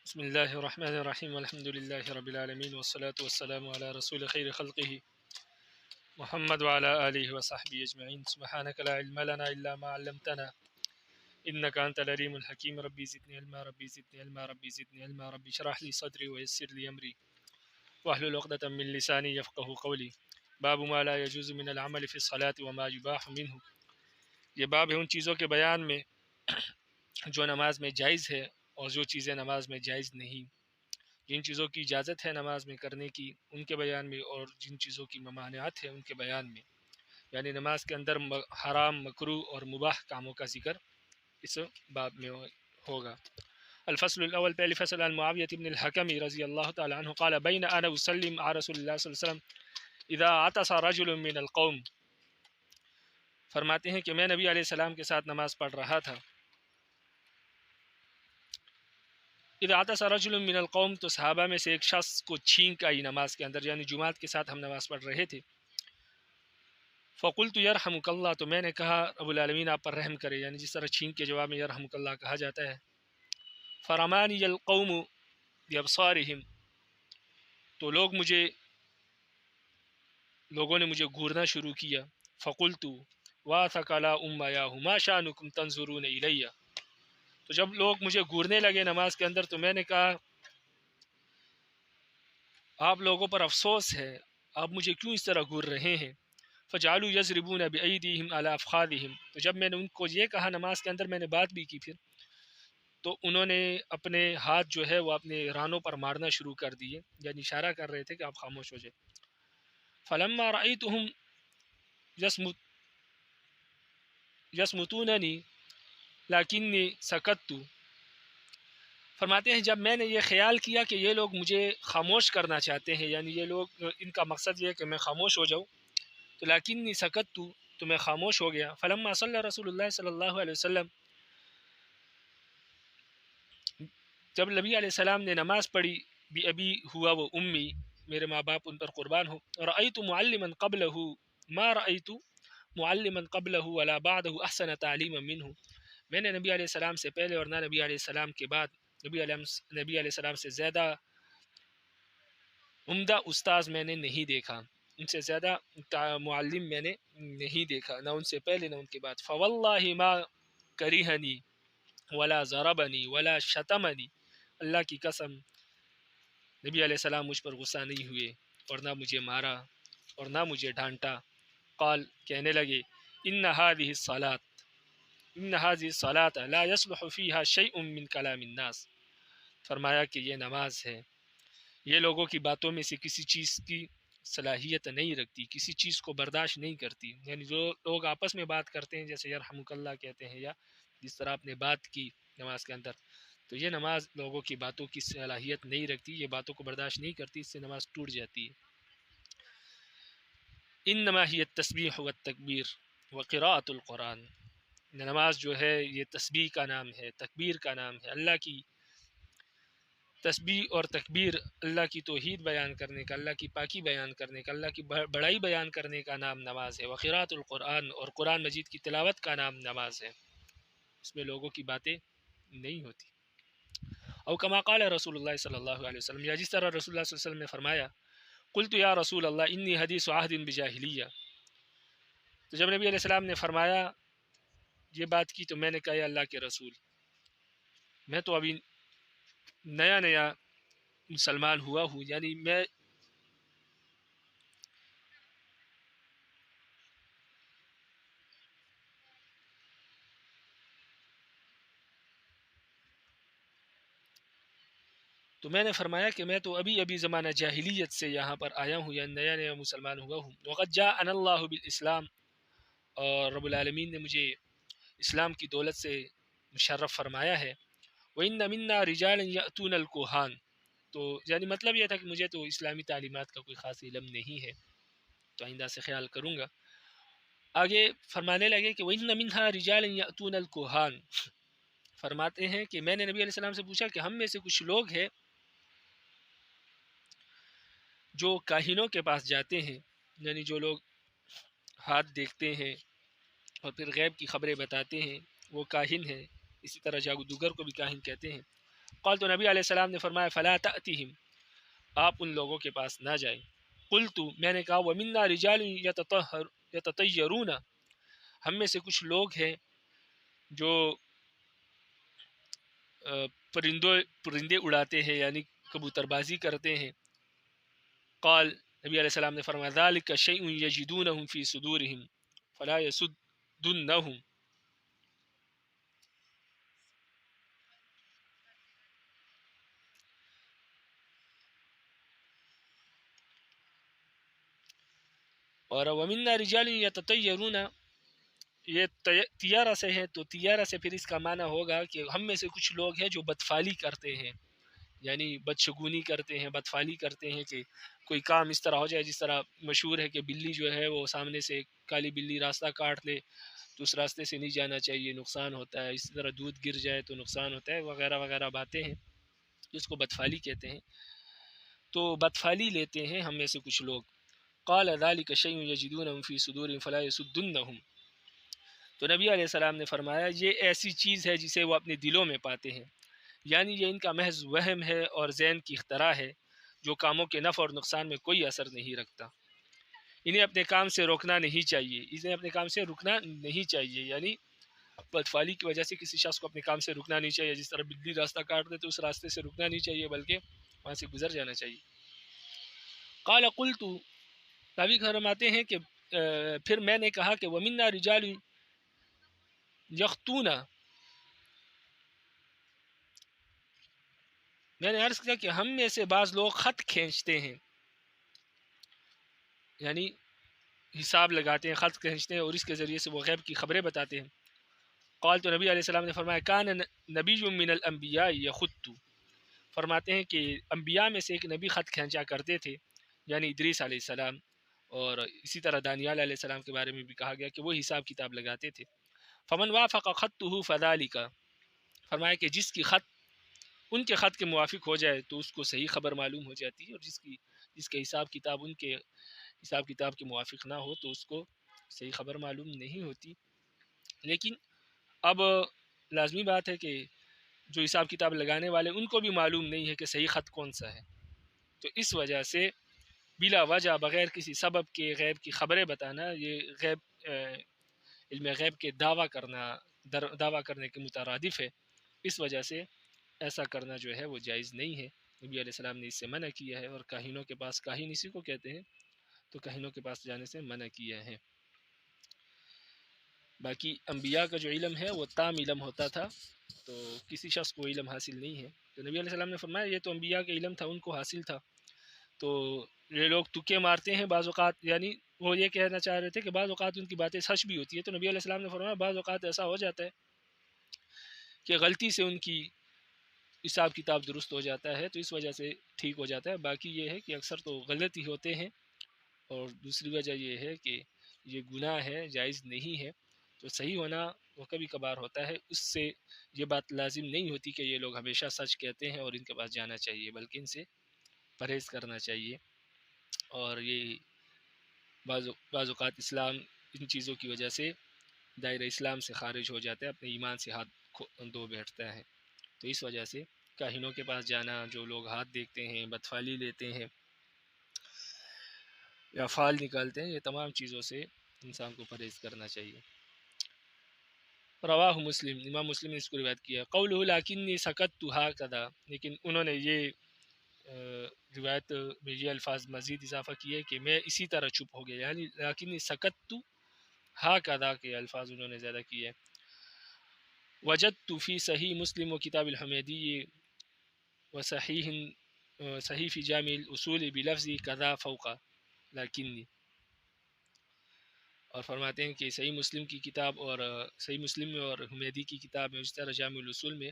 بسم الله الرحمن الرحيم والحمد لله رب العالمين والصلاة والسلام على رسول خير خلقه محمد وعلى آله وصحبه أجمعين. سبحانك لا علم لنا إلا ما علمتنا إنك أنت العليم الحكيم. ربي زدني علما ربي زدني علما ربي زدني علما ربي اشرح لي صدري ويسر لي أمري واحلل عقدة من لساني يفقه قولي. باب ما لا يجوز من العمل في الصلاة وما يباح منه. یہ باب ہے ان چیزوں کے بیان میں جو نماز میں جائز ہے اور جو چیزیں نماز میں جائز نہیں. جن چیزوں کی اجازت ہے نماز میں کرنے کی ان کے بیان میں، اور جن چیزوں کی ممانعت ہے ان کے بیان میں. یعنی نماز کے اندر حرام، مکروہ اور مباح کاموں کا ذکر اس باب میں ہوگا. الفصل الاول، پہلی فصل، عن معاویہ بن الحکم رضی اللہ تعالی عنہ قال بین انا اسلم مع رسول اللہ صلی اللہ علیہ وسلم اذا عطس رجل من القوم. فرماتے ہیں کہ میں نبی علیہ السلام کے ساتھ نماز پڑھ رہا تھا. اذا عطس رجل من القوم، تو صحابہ میں سے ایک شخص کو چھینک آئی نماز کے اندر، یعنی جماعت کے ساتھ ہم نماز پڑھ رہے تھے. فقلت یرحمک اللہ، تو میں نے کہا رب العالمین آپ پر رحم کرے، یعنی جس طرح چھینک کے جواب میں یرحمک اللہ کہا جاتا ہے. فرمانی القوم بابصارہم، تو لوگوں نے مجھے گھورنا شروع کیا. فقلت واثق لا امیاہ ما شانکم تنظرون الی، تو جب لوگ مجھے گھورنے لگے نماز کے اندر تو میں نے کہا آپ لوگوں پر افسوس ہے، آپ مجھے کیوں اس طرح گھور رہے ہیں. فجعلوا یضربون بایدیہم علی افخاذہم، تو جب میں نے ان کو یہ کہا نماز کے اندر، میں نے بات بھی کی پھر، تو انہوں نے اپنے ہاتھ جو ہے وہ اپنے رانوں پر مارنا شروع کر دیے، یعنی اشارہ کر رہے تھے کہ آپ خاموش ہو جائے. فلما رأیتہم یصمتوننی لکنی سکت، فرماتے ہیں جب میں نے یہ خیال کیا کہ یہ لوگ مجھے خاموش کرنا چاہتے ہیں، یعنی یہ لوگ ان کا مقصد یہ ہے کہ میں خاموش ہو جاؤں، تو لکنی سکت، تو میں خاموش ہو گیا. فلما صلی رسول اللہ صلی اللہ علیہ وسلم، جب نبی علیہ السلام نے نماز پڑھی، بھی ابی ہوا وہ امی، میرے ماں باپ ان پر قربان ہو. رأیت معلما قبلہ ما رأیت معلما قبلہ ولا بعدہ احسن تعلیما منہ، میں نے نبی علیہ السلام سے پہلے اور نہ نبی علیہ السلام کے بعد نبی علیہ السلام سے زیادہ عمدہ استاذ میں نے نہیں دیکھا، ان سے زیادہ معلم میں نے نہیں دیکھا، نہ ان سے پہلے نہ ان کے بعد. فواللہ ما کرہنی ولا ضربنی ولا شتمنی، اللہ کی قسم نبی علیہ السلام مجھ پر غصہ نہیں ہوئے اور نہ مجھے مارا اور نہ مجھے ڈانٹا. قال، کہنے لگے، ان هذه الصلاة لا يصلح فيها شيء من كلام الناس، فرمایا کہ یہ نماز ہے، یہ لوگوں کی باتوں میں سے کسی چیز کی صلاحیت نہیں رکھتی، کسی چیز کو برداشت نہیں کرتی. یعنی جو لوگ آپس میں بات کرتے ہیں جیسے یرحمک اللہ کہتے ہیں، یا جس طرح آپ نے بات کی نماز کے اندر، تو یہ نماز لوگوں کی باتوں کی صلاحیت نہیں رکھتی، یہ باتوں کو برداشت نہیں کرتی، اس سے نماز ٹوٹ جاتی ہے. انما ہی التسبیح والتکبیر وقراءۃ القرآن، نماز جو ہے یہ تسبیح کا نام ہے، تکبیر کا نام ہے. اللہ کی تسبیح اور تکبیر، اللہ کی توحید بیان کرنے کا، اللہ کی پاکی بیان کرنے کا، اللہ کی بڑائی بیان کرنے کا نام نماز ہے. وقراءۃ القرآن، اور قرآن مجید کی تلاوت کا نام نماز ہے، اس میں لوگوں کی باتیں نہیں ہوتی. او کما قال رسول اللہ صلی اللہ علیہ وسلم، یا جس طرح رسول اللہ صلی اللہ علیہ وسلم نے فرمایا، قلت یا رسول اللہ انی حدیث عہد بجاہلیہ، تو جب نبی علیہ السلام نے فرمایا یہ بات کی تو میں نے کہا یا اللہ کے رسول، میں تو ابھی نیا مسلمان ہوا ہوں، یعنی میں نے فرمایا کہ میں تو ابھی زمانہ جاہلیت سے یہاں پر آیا ہوں، یعنی نیا مسلمان ہوا ہوں. وقد جاءنا اللہ بالاسلام، اور رب العالمین نے مجھے اسلام کی دولت سے مشرف فرمایا ہے. وَإِنَّ مِنَّا رِجَالًا يَأْتُونَ الْكُهَانَ، تو یعنی مطلب یہ تھا کہ مجھے تو اسلامی تعلیمات کا کوئی خاص علم نہیں ہے، تو آئندہ سے خیال کروں گا. آگے فرمانے لگے کہ وَإِنَّ مِنْهَا رِجَالًا يَأْتُونَ الْكُهَانَ، فرماتے ہیں کہ میں نے نبی علیہ السلام سے پوچھا کہ ہم میں سے کچھ لوگ ہیں جو کاہنوں کے پاس جاتے ہیں، یعنی جو لوگ ہاتھ دیکھتے ہیں اور پھر غیب کی خبریں بتاتے ہیں، وہ کاہن ہیں. اسی طرح جادوگر کو بھی کاہن کہتے ہیں. قال تو نبی علیہ السلام نے فرمایا فلا تأتihim، آپ ان لوگوں کے پاس نہ جائیں۔ قلت، میں نے کہا ومنا رجال یتطیرون، ہم میں سے کچھ لوگ ہیں جو پرندے اڑاتے ہیں یعنی کبوتر بازی کرتے ہیں۔ قال، نبی علیہ السلام نے فرمایا ذلک شیء یجدونہ فی صدورہم فلا یسدنہم، اور ومنا رجال یتطیرون، یہ تیارہ سے ہے، تو تیارہ سے پھر اس کا معنی ہوگا کہ ہم میں سے کچھ لوگ ہیں جو بدفعلی کرتے ہیں، یعنی بدشگونی کرتے ہیں، بدفعلی کرتے ہیں کہ کوئی کام اس طرح ہو جائے، جس طرح مشہور ہے کہ بلی جو ہے وہ سامنے سے کالی بلی راستہ کاٹ لے تو اس راستے سے نہیں جانا چاہیے، نقصان ہوتا ہے، اسی طرح دودھ گر جائے تو نقصان ہوتا ہے، وغیرہ وغیرہ باتیں ہیں جس کو بدفعلی کہتے ہیں، تو بدفعلی لیتے ہیں ہم میں سے کچھ لوگ۔ قال ذلك شيء يجدونه في صدورهم فلا يسدنهم، تو نبی علیہ السلام نے فرمایا یہ ایسی چیز ہے جسے وہ اپنے دلوں میں پاتے ہیں، یعنی یہ ان کا محض وہم ہے اور ذہن کی اختراع ہے جو کاموں کے نفع اور نقصان میں کوئی اثر نہیں رکھتا۔ انہیں اپنے کام سے روکنا نہیں چاہیے، انہیں اپنے کام سے رکنا نہیں چاہیے، یعنی بدفعلی کی وجہ سے کسی شخص کو اپنے کام سے رکنا نہیں چاہیے، جس طرح بلی راستہ کاٹ دے تو اس راستے سے رکنا نہیں چاہیے بلکہ وہاں سے گزر جانا چاہیے۔ قال قلت، راوی فرماتے ہیں کہ پھر میں نے کہا کہ ومنا رجال یخطون، میں نے عرض کیا کہ ہم میں سے بعض لوگ خط کھینچتے ہیں، یعنی حساب لگاتے ہیں، خط کھینچتے ہیں اور اس کے ذریعے سے وہ غیب کی خبریں بتاتے ہیں۔ قال، تو نبی علیہ السلام نے فرمایا کان نبی من الانبیاء یخط، فرماتے ہیں کہ انبیاء میں سے ایک نبی خط کھینچا کرتے تھے، یعنی ادریس علیہ السلام، اور اسی طرح دانیال علیہ السلام کے بارے میں بھی کہا گیا کہ وہ حساب کتاب لگاتے تھے۔ فمن وافق خطه فذلک، فرمایا کہ جس کی خط ان کے خط کے موافق ہو جائے تو اس کو صحیح خبر معلوم ہو جاتی ہے، اور جس کے حساب کتاب ان کے حساب کتاب کے موافق نہ ہو تو اس کو صحیح خبر معلوم نہیں ہوتی۔ لیکن اب لازمی بات ہے کہ جو حساب کتاب لگانے والے ان کو بھی معلوم نہیں ہے کہ صحیح خط کون سا ہے، تو اس وجہ سے بلا وجہ بغیر کسی سبب کے غیب کی خبریں بتانا، یہ علم غیب کے دعویٰ کرنے کے مترادف ہے، اس وجہ سے ایسا کرنا جو ہے وہ جائز نہیں ہے۔ نبی علیہ السلام نے اس سے منع کیا ہے، اور کاہنوں کے پاس، کاہن اسی کو کہتے ہیں، تو کاہنوں کے پاس جانے سے منع کیا ہے۔ باقی انبیاء کا جو علم ہے وہ تام علم ہوتا تھا، تو کسی شخص کو علم حاصل نہیں ہے، تو نبی علیہ السلام نے فرمایا یہ تو انبیاء کا علم تھا، ان کو حاصل تھا، تو یہ لوگ تکے مارتے ہیں بعض اوقات، یعنی وہ یہ کہنا چاہ رہے تھے کہ بعض اوقات ان کی باتیں سچ بھی ہوتی ہے، تو نبی علیہ السلام نے فرمایا بعض اوقات ایسا ہو جاتا ہے کہ غلطی سے ان کی حساب کتاب درست ہو جاتا ہے، تو اس وجہ سے ٹھیک ہو جاتا ہے، باقی یہ ہے کہ اکثر تو غلط ہی ہوتے ہیں، اور دوسری وجہ یہ ہے کہ یہ گناہ ہے، جائز نہیں ہے، تو صحیح ہونا وہ کبھی کبھار ہوتا ہے، اس سے یہ بات لازم نہیں ہوتی کہ یہ لوگ ہمیشہ سچ کہتے ہیں اور ان کے پاس جانا چاہیے، بلکہ ان سے پرہیز کرنا چاہیے، اور یہ بعض اوقات اسلام ان چیزوں کی وجہ سے دائرہ اسلام سے خارج ہو جاتا ہے، اپنے ایمان سے ہاتھ دھو بیٹھتا ہے، تو اس وجہ سے کاہنوں کے پاس جانا، جو لوگ ہاتھ دیکھتے ہیں، بدفعلی لیتے ہیں یا فال نکالتے ہیں، یہ تمام چیزوں سے انسان کو پرہیز کرنا چاہیے۔ رواہ مسلم، امام مسلم نے اس کو روایت کیا۔ قولہ لکنی سکت ہکذا، لیکن انہوں نے یہ روایت میں یہ الفاظ مزید اضافہ کیے کہ میں اسی طرح چپ ہو گیا، یعنی لکنی سکت ہکذا کے الفاظ انہوں نے زیادہ کیے۔ وجدت فی صحیح مسلم و کتاب الحمیدی و صحیح فی جامع الاصول بلفظ کذا فوق لکنی، اور فرماتے ہیں کہ صحیح مسلم کی کتاب اور صحیح مسلم میں اور حمیدی کی کتاب میں، اس طرح جامع الاصول میں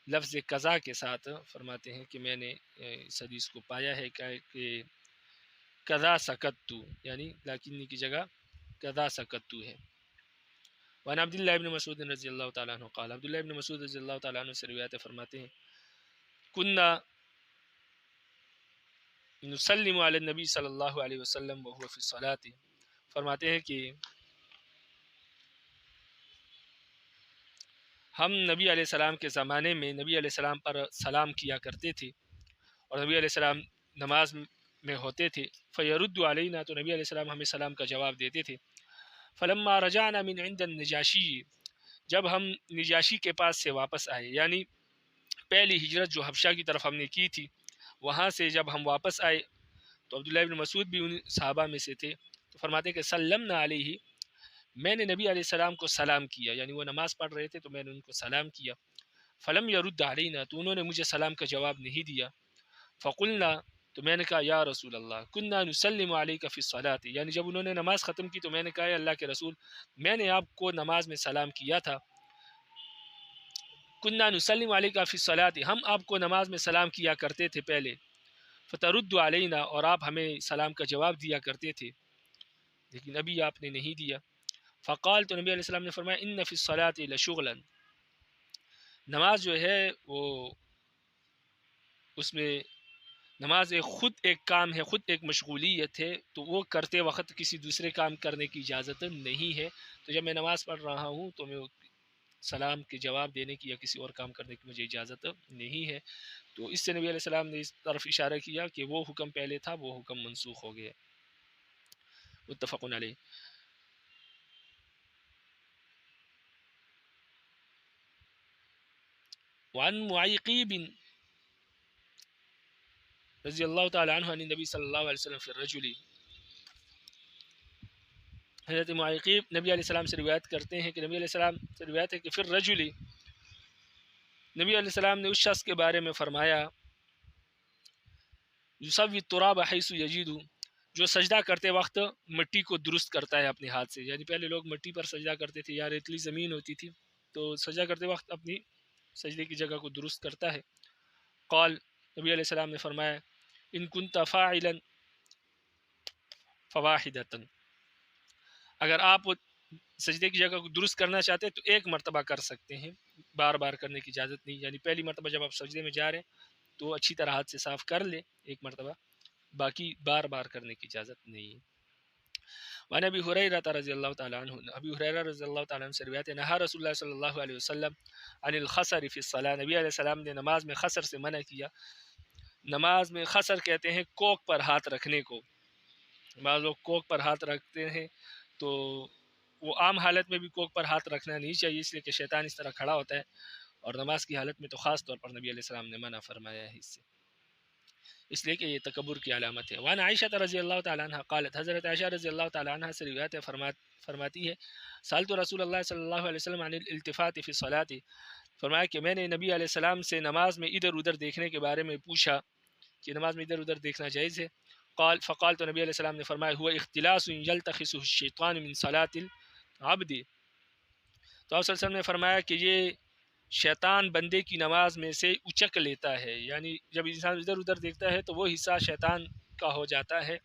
لفظ قضا کے ساتھ فرماتے ہیں کہ میں نے اس حدیث کو پایا ہے کہ قضا سکتو، یعنی لاکنی کی جگہ قضا سکتو ہے۔ وعن عبداللہ ابن مسعود رضی اللہ تعالیٰ عنہ قال، عبداللہ ابن مسعود رضی اللہ تعالیٰ عنہ سے روایت فرماتے ہیں کننا نسلم علی النبی صلی اللہ علیہ وسلم وهو فی الصلاۃ، فرماتے ہیں کہ ہم نبی علیہ السلام کے زمانے میں نبی علیہ السلام پر سلام کیا کرتے تھے اور نبی علیہ السلام نماز میں ہوتے تھے، فیرد علینا، تو نبی علیہ السلام ہمیں سلام کا جواب دیتے تھے۔ فلما رجعنا من عند النجاشی، جب ہم نجاشی کے پاس سے واپس آئے، یعنی پہلی ہجرت جو حبشہ کی طرف ہم نے کی تھی، وہاں سے جب ہم واپس آئے تو عبداللہ ابن مسعود بھی ان صحابہ میں سے تھے، تو فرماتے کہ سلمنا علیہ، میں نے نبی علیہ السلام کو سلام کیا، یعنی وہ نماز پڑھ رہے تھے تو میں نے ان کو سلام کیا۔ فلم یرد علینا، تو انہوں نے مجھے سلام کا جواب نہیں دیا۔ فقلنا، تو میں نے کہا یا رسول اللہ کننا نسلم علیک فی الصلاۃ، یعنی جب انہوں نے نماز ختم کی تو میں نے کہا اللہ کے رسول، میں نے آپ کو نماز میں سلام کیا تھا۔ کننا نسلم علیک فی الصلاۃ، ہم آپ کو نماز میں سلام کیا کرتے تھے پہلے، فترد علینا، اور آپ ہمیں سلام کا جواب دیا کرتے تھے، لیکن ابھی آپ نے نہیں دیا۔ فقال، تو نبی علیہ السلام نے فرمایا ان فی الصلاۃ لشغلا، نماز جو ہے وہ اس میں نماز خود ایک کام ہے، خود ایک مشغولیت ہے، تو وہ کرتے وقت کسی دوسرے کام کرنے کی اجازت نہیں ہے۔ تو جب میں نماز پڑھ رہا ہوں تو میں سلام کے جواب دینے کی یا کسی اور کام کرنے کی مجھے اجازت نہیں ہے۔ تو اس سے نبی علیہ السلام نے اس طرف اشارہ کیا کہ وہ حکم پہلے تھا، وہ حکم منسوخ ہو گیا۔ متفق علیہ۔ وعن معیقیب رضی اللہ تعالی عنہ عن نبی صلی اللہ علیہ وسلم فی الرجل، حضرت معیقیب نبی علیہ السلام سے روایت کرتے ہیں کہ نبی علیہ السلام سے روایت ہے کہ فی الرجل، نبی علیہ السلام نے اس شخص کے بارے میں فرمایا یسوی التراب حیث یجید، جو سجدہ کرتے وقت مٹی کو درست کرتا ہے اپنے ہاتھ سے، یعنی پہلے لوگ مٹی پر سجدہ کرتے تھے یا ریتلی زمین ہوتی تھی تو سجدہ کرتے وقت اپنی سجدے کی جگہ کو درست کرتا ہے۔ قال، نبی علیہ السلام نے فرمایا ان کنت فاعلا فواحدۃ، اگر آپ سجدے کی جگہ کو درست کرنا چاہتے ہیں تو ایک مرتبہ کر سکتے ہیں، بار بار کرنے کی اجازت نہیں، یعنی پہلی مرتبہ جب آپ سجدے میں جا رہے ہیں تو اچھی طرح ہاتھ سے صاف کر لیں ایک مرتبہ، باقی بار بار کرنے کی اجازت نہیں ہے۔ وعن ابی ہریرہ رضی اللہ تعالی عنہ، ابی ہریرہ رضی اللہ تعالی عنہ سے روایت ہے نہا رسول اللہ صلی اللہ علیہ وسلم عن الخسر فی الصلاۃ، نبی علیہ السلام نے نماز میں خسر سے منع کیا۔ نماز میں خسر کہتے ہیں کوک پر ہاتھ رکھنے کو، بعض لوگ کوک پر ہاتھ رکھتے ہیں تو وہ عام حالت میں بھی کوک پر ہاتھ رکھنا نہیں چاہیے، اس لیے کہ شیطان اس طرح کھڑا ہوتا ہے، اور نماز کی حالت میں تو خاص طور پر نبی علیہ السلام نے منع فرمایا ہے اس سے، اس لیے کہ یہ تکبر کی علامت ہے۔ وعن عائشہ رضی اللہ تعالی عنہ قالت، حضرت عائشہ رضی اللہ تعالی عنہ سے روایت ہے، فرماتی ہے سألت رسول اللہ صلی اللہ علیہ وسلم عن الالتفات فی الصلاۃ، فرمایا کہ میں نے نبی علیہ السلام سے نماز میں ادھر ادھر دیکھنے کے بارے میں پوچھا کہ نماز میں ادھر ادھر دیکھنا جائز ہے۔ فقال، تو نبی علیہ السلام نے فرمایا هو اختلاس یلتخسه الشیطان من صلاۃ العبد، تو آپ صلی اللہ علیہ وسلم نے فرمایا کہ یہ شیطان بندے کی نماز میں سے اچک لیتا ہے، یعنی جب انسان ادھر ادھر دیکھتا ہے تو وہ حصہ شیطان کا ہو جاتا ہے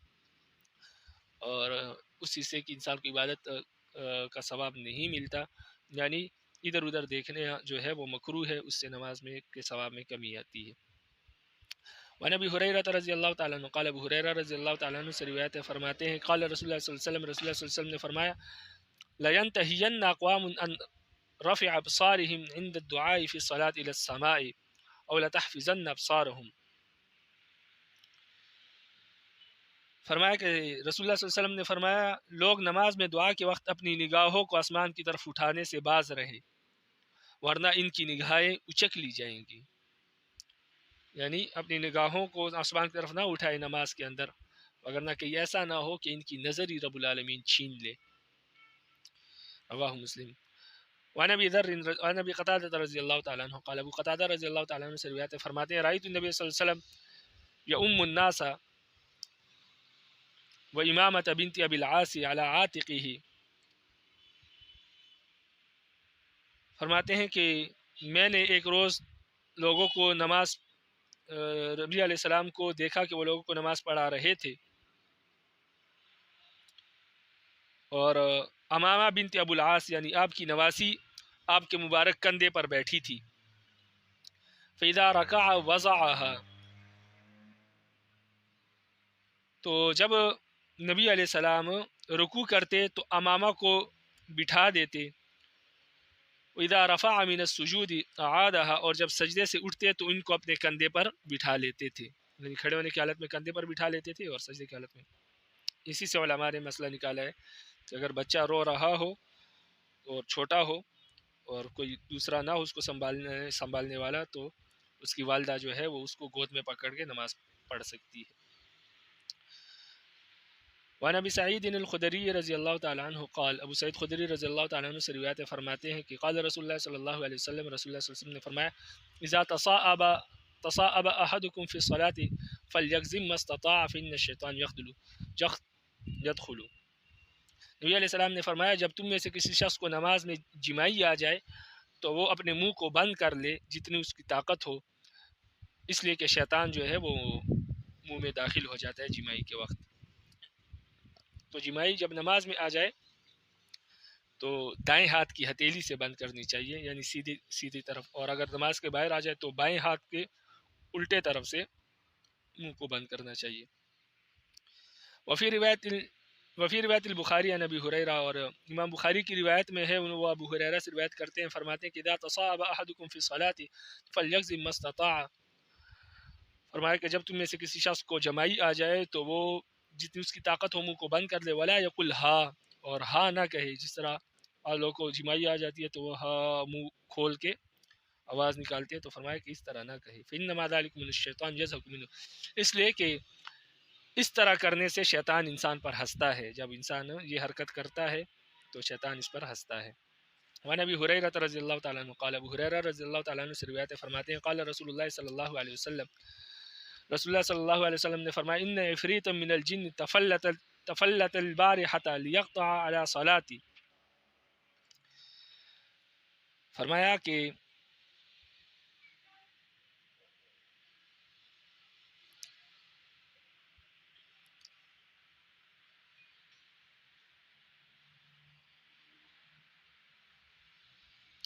اور اس حصے کی انسان کو عبادت کا ثواب نہیں ملتا، یعنی ادھر ادھر دیکھنے جو ہے وہ مکروہ ہے، اس سے نماز میں کے ثواب میں کمی آتی ہے۔ وعن ابی ہریرہ رضی اللہ تعالیٰ عنہ قال، ابو ہریرہ رضی اللہ تعالیٰ عنہ سے روایت ہے، فرماتے ہیں قال رسول اللہ صلی اللہ علیہ وسلم، رسول اللہ صلی اللہ علیہ وسلم نے فرمایا لینتہین اقوام ان رفع ابصارهم عند الدعاء في الصلاة الى السماء او لتحفظن ابصارهم، فرمایا کہ رسول اللہ صلی اللہ علیہ وسلم نے فرمایا لوگ نماز میں دعا کے وقت اپنی نگاہوں کو آسمان کی طرف اٹھانے سے باز رہے، ورنہ ان کی نگاہیں اچک لی جائیں گی، یعنی اپنی نگاہوں کو آسمان کی طرف نہ اٹھائے نماز کے اندر، وگرنہ کہ ایسا نہ ہو کہ ان کی نظر ہی رب العالمین چھین لے۔ رواہ مسلم۔ وعن ابی قتادہ رضی اللہ تعالیٰ عنہ قال، ابو قتادہ رضی اللہ تعالیٰ عنہ سے روایت ہے، فرماتے ہیں رأیت النبی صلی اللہ علیہ وسلم یؤم الناس وامامۃ بنت ابی العاص علی عاتقہ، فرماتے ہیں کہ میں نے ایک روز لوگوں کو نماز نبی علیہ السلام کو دیکھا کہ وہ لوگوں کو نماز پڑھا رہے تھے، اور امامہ بنت ابو العاص یعنی آپ کی نواسی آپ کے مبارک کندھے پر بیٹھی تھی۔ فَإِذَا رَكَعَ وَضَعَهَا، تو جب نبی علیہ السلام رکوع کرتے تو امامہ کو بٹھا دیتے، وَإِذَا رَفَعَ مِنَ السُّجُودِ أَعَادَهَا، اور جب سجدے سے اٹھتے تو ان کو اپنے کندھے پر بٹھا لیتے تھے، یعنی کھڑے ہونے کی حالت میں کندھے پر بٹھا لیتے تھے اور سجدے کی حالت میں. اسی سے علماء نے مسئلہ نکالا ہے کہ اگر بچہ رو رہا ہو اور چھوٹا ہو اور کوئی دوسرا نہ ہو اس کو سنبھالنے والا، تو اس کی والدہ جو ہے وہ اس کو گود میں پکڑ کے نماز پڑھ سکتی ہے. وعن ابی سعید الخدری رضی اللہ تعالیٰ عنہ قال، ابو سعید خدری رضی اللہ تعالیٰ عنہ سے روایت فرماتے ہیں کہ قال رسول اللہ صلی اللہ علیہ وسلم، رسول اللہ صلی اللہ علیہ وسلم نے فرمایا، اذا تصاءب احدکم فی الصلاة فلیگزم ما استطاع فإن الشیطان یدخل. نبی علیہ السلام نے فرمایا جب تم میں سے کسی شخص کو نماز میں جمائی آ جائے تو وہ اپنے منہ کو بند کر لے جتنی اس کی طاقت ہو، اس لیے کہ شیطان جو ہے وہ منہ میں داخل ہو جاتا ہے جمائی کے وقت. تو جمائی جب نماز میں آ جائے تو دائیں ہاتھ کی ہتھیلی سے بند کرنی چاہیے، یعنی سیدھی طرف، اور اگر نماز کے باہر آ جائے تو بائیں ہاتھ کے الٹے طرف سے منہ کو بند کرنا چاہیے. وفی روایت البخاری عن ابی ہریرہ، اور امام بخاری کی روایت میں ہے، وہ ابو ہریرہ سے روایت کرتے ہیں، فرماتے ہیں کہ اذا تصاءب احدکم فی الصلاة فلیگزم ما استطاع. فرمایا کہ جب تم میں سے کسی شخص کو جمائی آ جائے تو وہ جتنی اس کی طاقت ہو منہ کو بند کر لے. ولا یقل ہا، اور ہا نہ کہے. جس طرح لوگوں کو جمائی آ جاتی ہے تو وہ ہا منہ کھول کے آواز نکالتے ہیں، تو فرمایا کہ اس طرح نہ کہے. فإنما ذلک من الشیطان یضحک منہ، اس لیے کہ اس طرح کرنے سے شیطان انسان پر ہنستا ہے. جب انسان یہ حرکت کرتا ہے تو شیطان اس پر ہنستا ہے. وعن ابی ہریرہ رضی اللہ تعالیٰ عنہ قال، ابو ہریرہ رضی اللہ تعالیٰ عنہ سے روایت فرماتے ہیں، قال رسول اللہ صلی اللہ علیہ وسلم، رسول اللہ صلی اللہ علیہ وسلم نے فرمایا، ان عفریتا من الجن تفلت البارحة لیقطع علی صلاتی.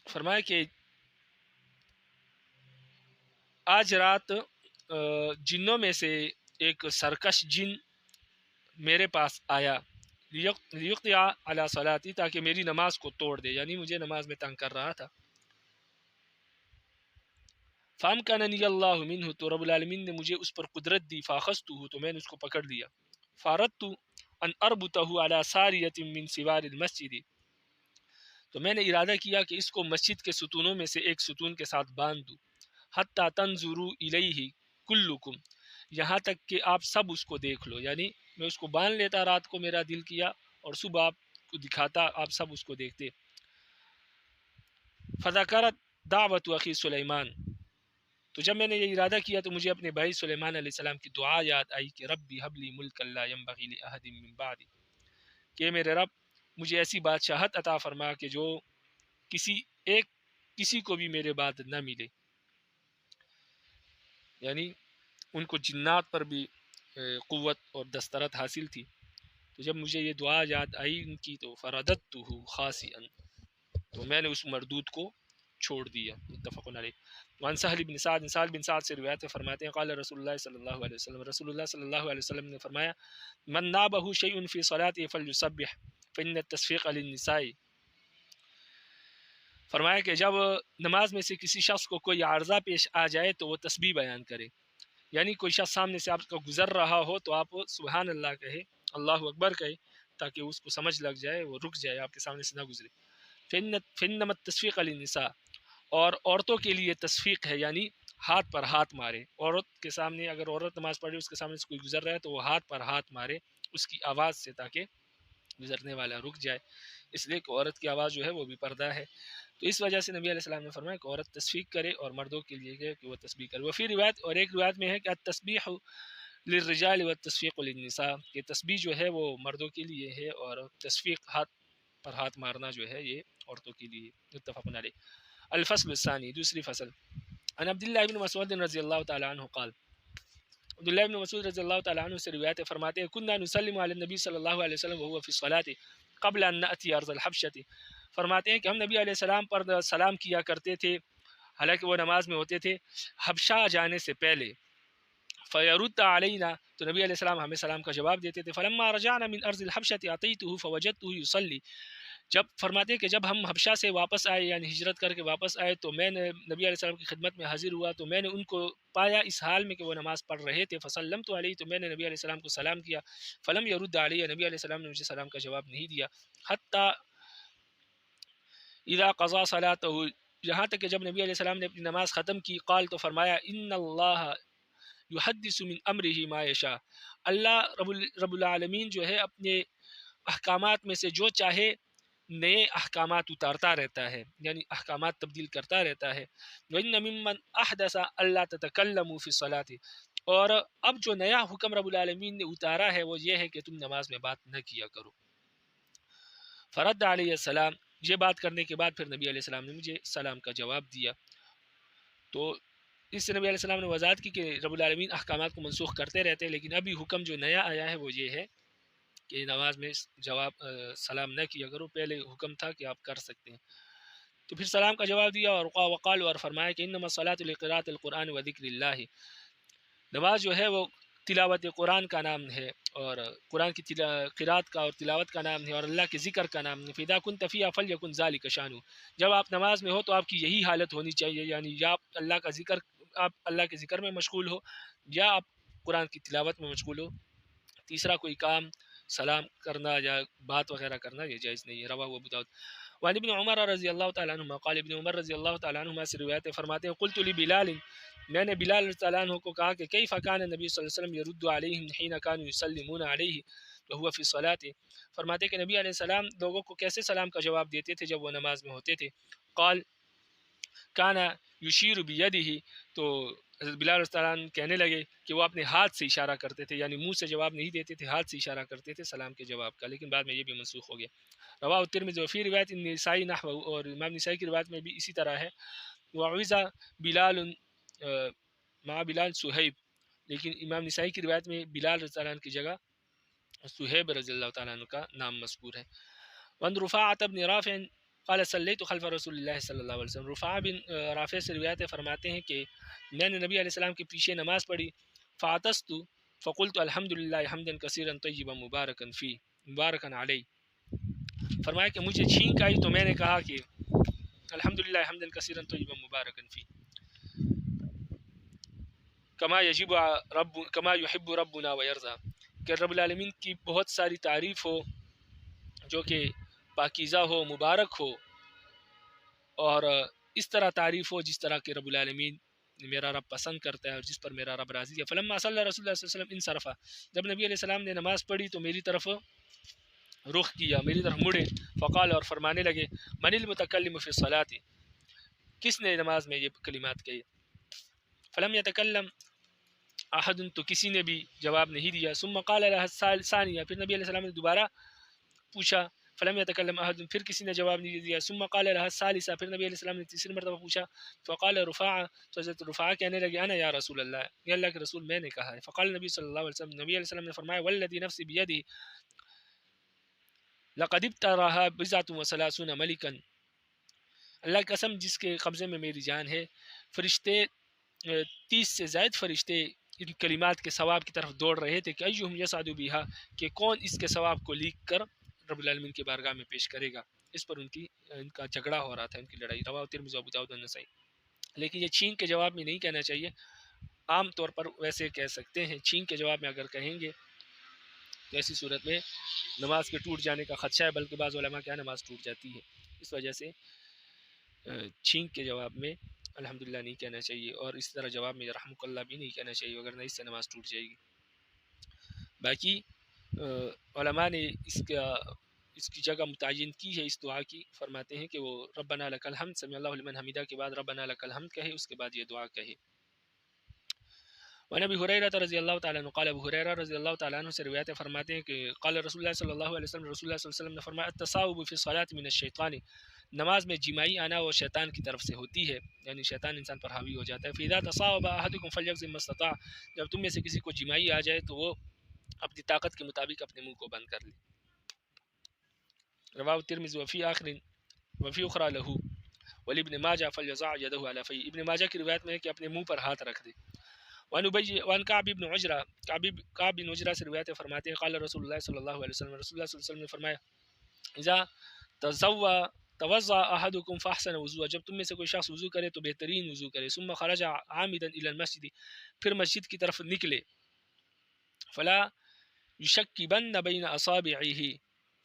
فرمایا کہ آج رات جنوں میں سے ایک سرکش جن میرے پاس آیا، لیقطع علی صلاتی، تاکہ میری نماز کو توڑ دے، یعنی مجھے نماز میں تنگ کر رہا تھا. فامکننی اللہ منہ، تو رب العالمین نے مجھے اس پر قدرت دی. فاخذتہ، تو میں نے اس کو پکڑ لیا. فاردت ان اربطہ علی ساریۃ من سوار المسجد، تو میں نے ارادہ کیا کہ اس کو مسجد کے ستونوں میں سے ایک ستون کے ساتھ باندھ دوں. حتی تنظروا الیہ کلکم، یہاں تک کہ آپ سب اس کو دیکھ لو. یعنی میں اس کو باندھ لیتا رات کو، میرا دل کیا، اور صبح آپ کو دکھاتا، آپ سب اس کو دیکھتے. فذکرت دعوت اخی سلیمان، تو جب میں نے یہ ارادہ کیا تو مجھے اپنے بھائی سلیمان علیہ السلام کی دعا یاد آئی کہ ربی حب لی ملکا لا ینبغی لأحد من بعدی، کہ میرے رب مجھے ایسی بادشاہت عطا فرما کہ جو کسی کو بھی میرے بعد نہ ملے. یعنی ان کو جنات پر بھی قوت اور دسترت حاصل تھی. تو جب مجھے یہ دعا یاد آئی ان کی تو فرددتہ خاسئا، تو میں نے اس مردود کو چھوڑ دیا. متفق علیہ. وعن سہل بن سعد سے روایت فرماتے ہیں، قال رسول اللہ صلی اللہ علیہ وسلم، رسول اللہ صلی اللہ علیہ وسلم نے فرمایا، من نابہ شیء فی صلاته فلیسبح فإن التصفیق للنساء. فرمایا کہ جب نماز میں سے کسی شخص کو کوئی عارضہ پیش آ جائے تو وہ تسبیح بیان کرے. یعنی کوئی شخص سامنے سے آپ کا گزر رہا ہو تو آپ سبحان اللہ کہے، اللہ اکبر کہے، تاکہ اس کو سمجھ لگ جائے، وہ رک جائے، آپ کے سامنے سے نہ گزرے. فإنما التصفیق للنساء، اور عورتوں کے لیے تصفیق ہے، یعنی ہاتھ پر ہاتھ مارے. عورت کے سامنے اگر عورت نماز پڑھ رہی ہے، اس کے سامنے سے کوئی گزر رہا ہے تو وہ ہاتھ پر ہاتھ مارے اس کی آواز سے، تاکہ گزرنے والا رک جائے. اس لیے کہ عورت کی آواز جو ہے وہ بھی پردہ ہے. تو اس وجہ سے نبی علیہ السلام نے فرمایا کہ عورت تسبیح کرے اور مردوں کے لیے کہ وہ تسبیح کرے. وفی روایت، اور ایک روایت میں ہے کہ التسبیح للرجال والتصفیق للنساء، کہ تسبیح جو ہے وہ مردوں کے لیے ہے اور تصفیق ہاتھ پر ہاتھ مارنا جو ہے یہ عورتوں کے لیے. متفق علیہ. الفصل الثانی، دوسری فصل. عن عبداللہ بن مسعود رضی اللہ تعالی عنہ قال، عبداللہ بن مسعود رضی اللہ تعالی عنہ سے روایت فرماتے ہیں، كنا نسلم علی النبی صلی اللہ علیہ وسلم وهو فی الصلاة قبل ان نأتی ارض الحبشۃ. فرماتے ہیں کہ ہم نبی علیہ السلام پر سلام کیا کرتے تھے حالانکہ وہ نماز میں ہوتے تھے حبشہ جانے سے پہلے. فیرد علینا، تو نبی علیہ السلام ہمیں سلام کا جواب دیتے تھے. فلما رجعنا من ارض الحبشۃ اتیته فوجدته يصلي، جب فرماتے ہیں کہ جب ہم حبشہ سے واپس آئے یعنی ہجرت کر کے واپس آئے تو میں نے نبی علیہ السلام کی خدمت میں حاضر ہوا تو میں نے ان کو پایا اس حال میں کہ وہ نماز پڑھ رہے تھے، فسلمت علیہ تو میں نے نبی علیہ السلام کو سلام کیا، فلم یرد علیہ نبی علیہ السلام نے مجھے سلام کا جواب نہیں دیا، حتی اذا قضا صلاته، یہاں تک کہ جب نبی علیہ السلام نے اپنی نماز ختم کی، قال تو فرمایا ان اللہ یحدث من امره ما یشاء، اللہ رب العالمین جو ہے اپنے احکامات میں سے جو چاہے نئے احکامات اتارتا رہتا ہے، یعنی احکامات تبدیل کرتا رہتا ہے۔ وَإِنَّ مِمَّنْ أَحْدَثَ أَلَّا تَتَكَلَّمُوا فِي الصَّلَاةِ، اور اب جو نیا حکم رب العالمین نے اتارا ہے وہ یہ ہے کہ تم نماز میں بات نہ کیا کرو۔ فرد علیہ السلام، یہ بات کرنے کے بعد پھر نبی علیہ السلام نے مجھے سلام کا جواب دیا۔ تو اس سے نبی علیہ السلام نے وضاحت کی کہ رب العالمین احکامات کو منسوخ کرتے رہتے ہیں، لیکن ابھی حکم جو نیا آیا ہے وہ یہ ہے کہ نماز میں سلام نہ کیا کرو، پہلے حکم تھا کہ آپ کر سکتے ہیں۔ تو پھر سلام کا جواب دیا اور وقال اور فرمایا کہ انما الصلاۃ لقراءۃ القرآن و ذکر اللہ، نماز جو ہے وہ تلاوت قرآن کا نام ہے اور قرآن کی قرات کا اور تلاوت کا نام ہے اور اللہ کے ذکر کا نام ہے۔ فَإِذَا كُنْتَ فِيهَا فَلْيَكُنْ ذَلِكَ شَأْنُهُ، جب آپ نماز میں ہو تو آپ کی یہی حالت ہونی چاہیے، یعنی یا آپ اللہ کے ذکر میں مشغول ہو یا آپ قرآن کی تلاوت میں مشغول ہو، تیسرا کوئی کام سلام کرنا یا بات وغیرہ کرنا یہ جائز نہیں ہے۔ رواہ ابو داؤد۔ وعن ابن عمر رضی اللہ تعالیٰ عنہما قال، ابن عمر رضی اللہ تعالیٰ عنہما سے روایت فرماتے ہیں قلت لبلال، میں نے بلال رضی اللہ عنہ کو کہا کہ کیف کان نبی صلی اللہ علیہ وسلم یرد علیہم حین کانوا یسلمون علیہ وهو فی الصلاۃ، فرماتے کہ نبی علیہ السلام لوگوں کو کیسے سلام کا جواب دیتے تھے جب وہ نماز میں ہوتے تھے۔ قال کان یشیر بیدہ، تو حضرت بلال رضی اللہ عنہ کہنے لگے کہ وہ اپنے ہاتھ سے اشارہ کرتے تھے، یعنی منہ سے جواب نہیں دیتے تھے، ہاتھ سے اشارہ کرتے تھے سلام کے جواب کا، لیکن بعد میں یہ بھی منسوخ ہو گیا۔ رواہ الترمذی وفی روایت نسائی نحو، اور امام نسائی کی روایت میں بھی اسی طرح ہے۔ وعوذ بلال مع بلال صہیب، لیکن امام نسائی کی روایت میں بلال رضی اللہ عنہ کی جگہ صہیب رضی اللہ تعالیٰ عنہ کا نام مذکور ہے۔ وعن رفاعۃ بن رافع قال صلیت خلف رسول اللہ صلی اللہ علیہ وسلم، رفاع بن رافع سے روایت فرماتے ہیں کہ میں نے نبی علیہ السلام کے پیچھے نماز پڑھی، فعطست فقلت الحمد للہ حمدا کثیرا طیبا مبارکا فی مبارکا علی، فرمایا کہ مجھے چھینک آئی تو میں نے کہا کہ الحمد للہ حمدا کثیرا طیبا مبارکا فی کما یحب ربنا ویرضا، کہ رب العالمین کی بہت ساری تعریف ہو جو کہ پاکیزہ ہو، مبارک ہو، اور اس طرح تعریف ہو جس طرح کہ رب العالمین میرا رب پسند کرتا ہے اور جس پر میرا رب راضی ہے۔ فلما صلی رسول اللہ صلی اللہ علیہ وسلم انصرفا، جب نبی علیہ السلام نے نماز پڑھی تو میری طرف رخ کیا، میری طرف مڑے، فقال اور فرمانے لگے من المتکلم فی الصلاۃ، کس نے نماز میں یہ کلمات کہے؟ فلم یتکلم احد، تو کسی نے بھی جواب نہیں دیا۔ ثم قال لها ثانیہ، پھر نبی علیہ السلام نے دوبارہ پوچھا، فلم یتکلم احد، پھر کسی نے جواب نہیں دیا۔ ثم قال لها الثالثہ، پھر نبی علیہ السلام نے تیسری مرتبہ پوچھا، فقال رفاع، تو حضرت رفاع کہنے لگے انا یا رسول اللہ، یا اللہ کے رسول میں نے کہا ہے۔ فقال نبی صلی اللہ علیہ وسلم، نبی علیہ السلام نے فرمایا والذی نفسی بیدہ لقد ابتراها بضعة وثلاثون ملکا، اللہ کی قسم جس کے قبضے میں میری جان ہے، فرشتے 30 سے زائد فرشتے ان کلمات کے ثواب کی طرف دوڑ رہے تھے کہ ایہم یسعد بہا، کہ کون اس کے ثواب کو لکھ کر رب العالمین کی بارگاہ میں پیش کرے گا۔ اس پر ان کا جھگڑا ہو رہا تھا، ان کی لڑائی۔ رواہ ترمذی ابو داؤد والنسائی۔ لیکن یہ چھین کے جواب میں نہیں کہنا چاہیے، عام طور پر ویسے کہہ سکتے ہیں، چھین کے جواب میں اگر کہیں گے تو ایسی صورت میں نماز کے ٹوٹ جانے کا خدشہ ہے، بلکہ بعض علماء کیا نماز ٹوٹ جاتی ہے، اس وجہ سے چھینک کے جواب میں الحمدللہ نہیں کہنا چاہیے، اور اس طرح جواب میں رحمک اللہ بھی نہیں کہنا چاہیے، وگرنہ اس سے نماز ٹوٹ جائے گی۔ باقی علماء نے اس کی جگہ متعین کی ہے اس دعا کی، فرماتے ہیں کہ وہ ربنا لک الحمد، سمع اللہ لمن حمیدہ کے بعد ربنا لک الحمد کہے، اس کے بعد یہ دعا کہے۔ وعن ابی ہریرہ رضی اللہ تعالیٰ عنہ قال، ابو ہریرہ رضی اللہ تعالیٰ عنہ سے روایت فرماتے ہیں کہ قال رسول اللہ صلی اللہ علیہ وسلم، رسول اللہ صلی اللہ علیہ وسلم نے فرمایا التصاوب فی الصلاۃ من الشیطان، نماز میں جماعی آنا وہ شیطان کی طرف سے ہوتی ہے، یعنی شیطان انسان پر حاوی ہو جاتا ہے۔ فاذا تصاوب احدکم فلیغض ما استطاع، جب تم میں سے کسی کو جماعی آ جائے تو وہ اپنی طاقت کے مطابق اپنے منہ کو بند کر لے۔ رواہ الترمذی وفی اخری لہ ولابن ماجہ فلیضع یدہ علی فیہ، ابن ماجہ کی روایت میں ہے کہ اپنے منہ پر ہاتھ رکھ دے۔ وعن کعب بن عجرہ، کعب بن عجرہ سے روایت فرماتے ہیں قال رسول اللہ صلی اللہ علیہ وسلم، رسول اللہ صلی اللہ علیہ وسلم نے فرمایا اذا توضع احدکم فاحسن وضوء، جب تم میں سے کوئی شخص وضو کرے تو بہترین وضو کرے، ثم خرج عامدا الى المسجد، پھر مسجد کی طرف نکلے، فلا یشکبن بین اصابعہ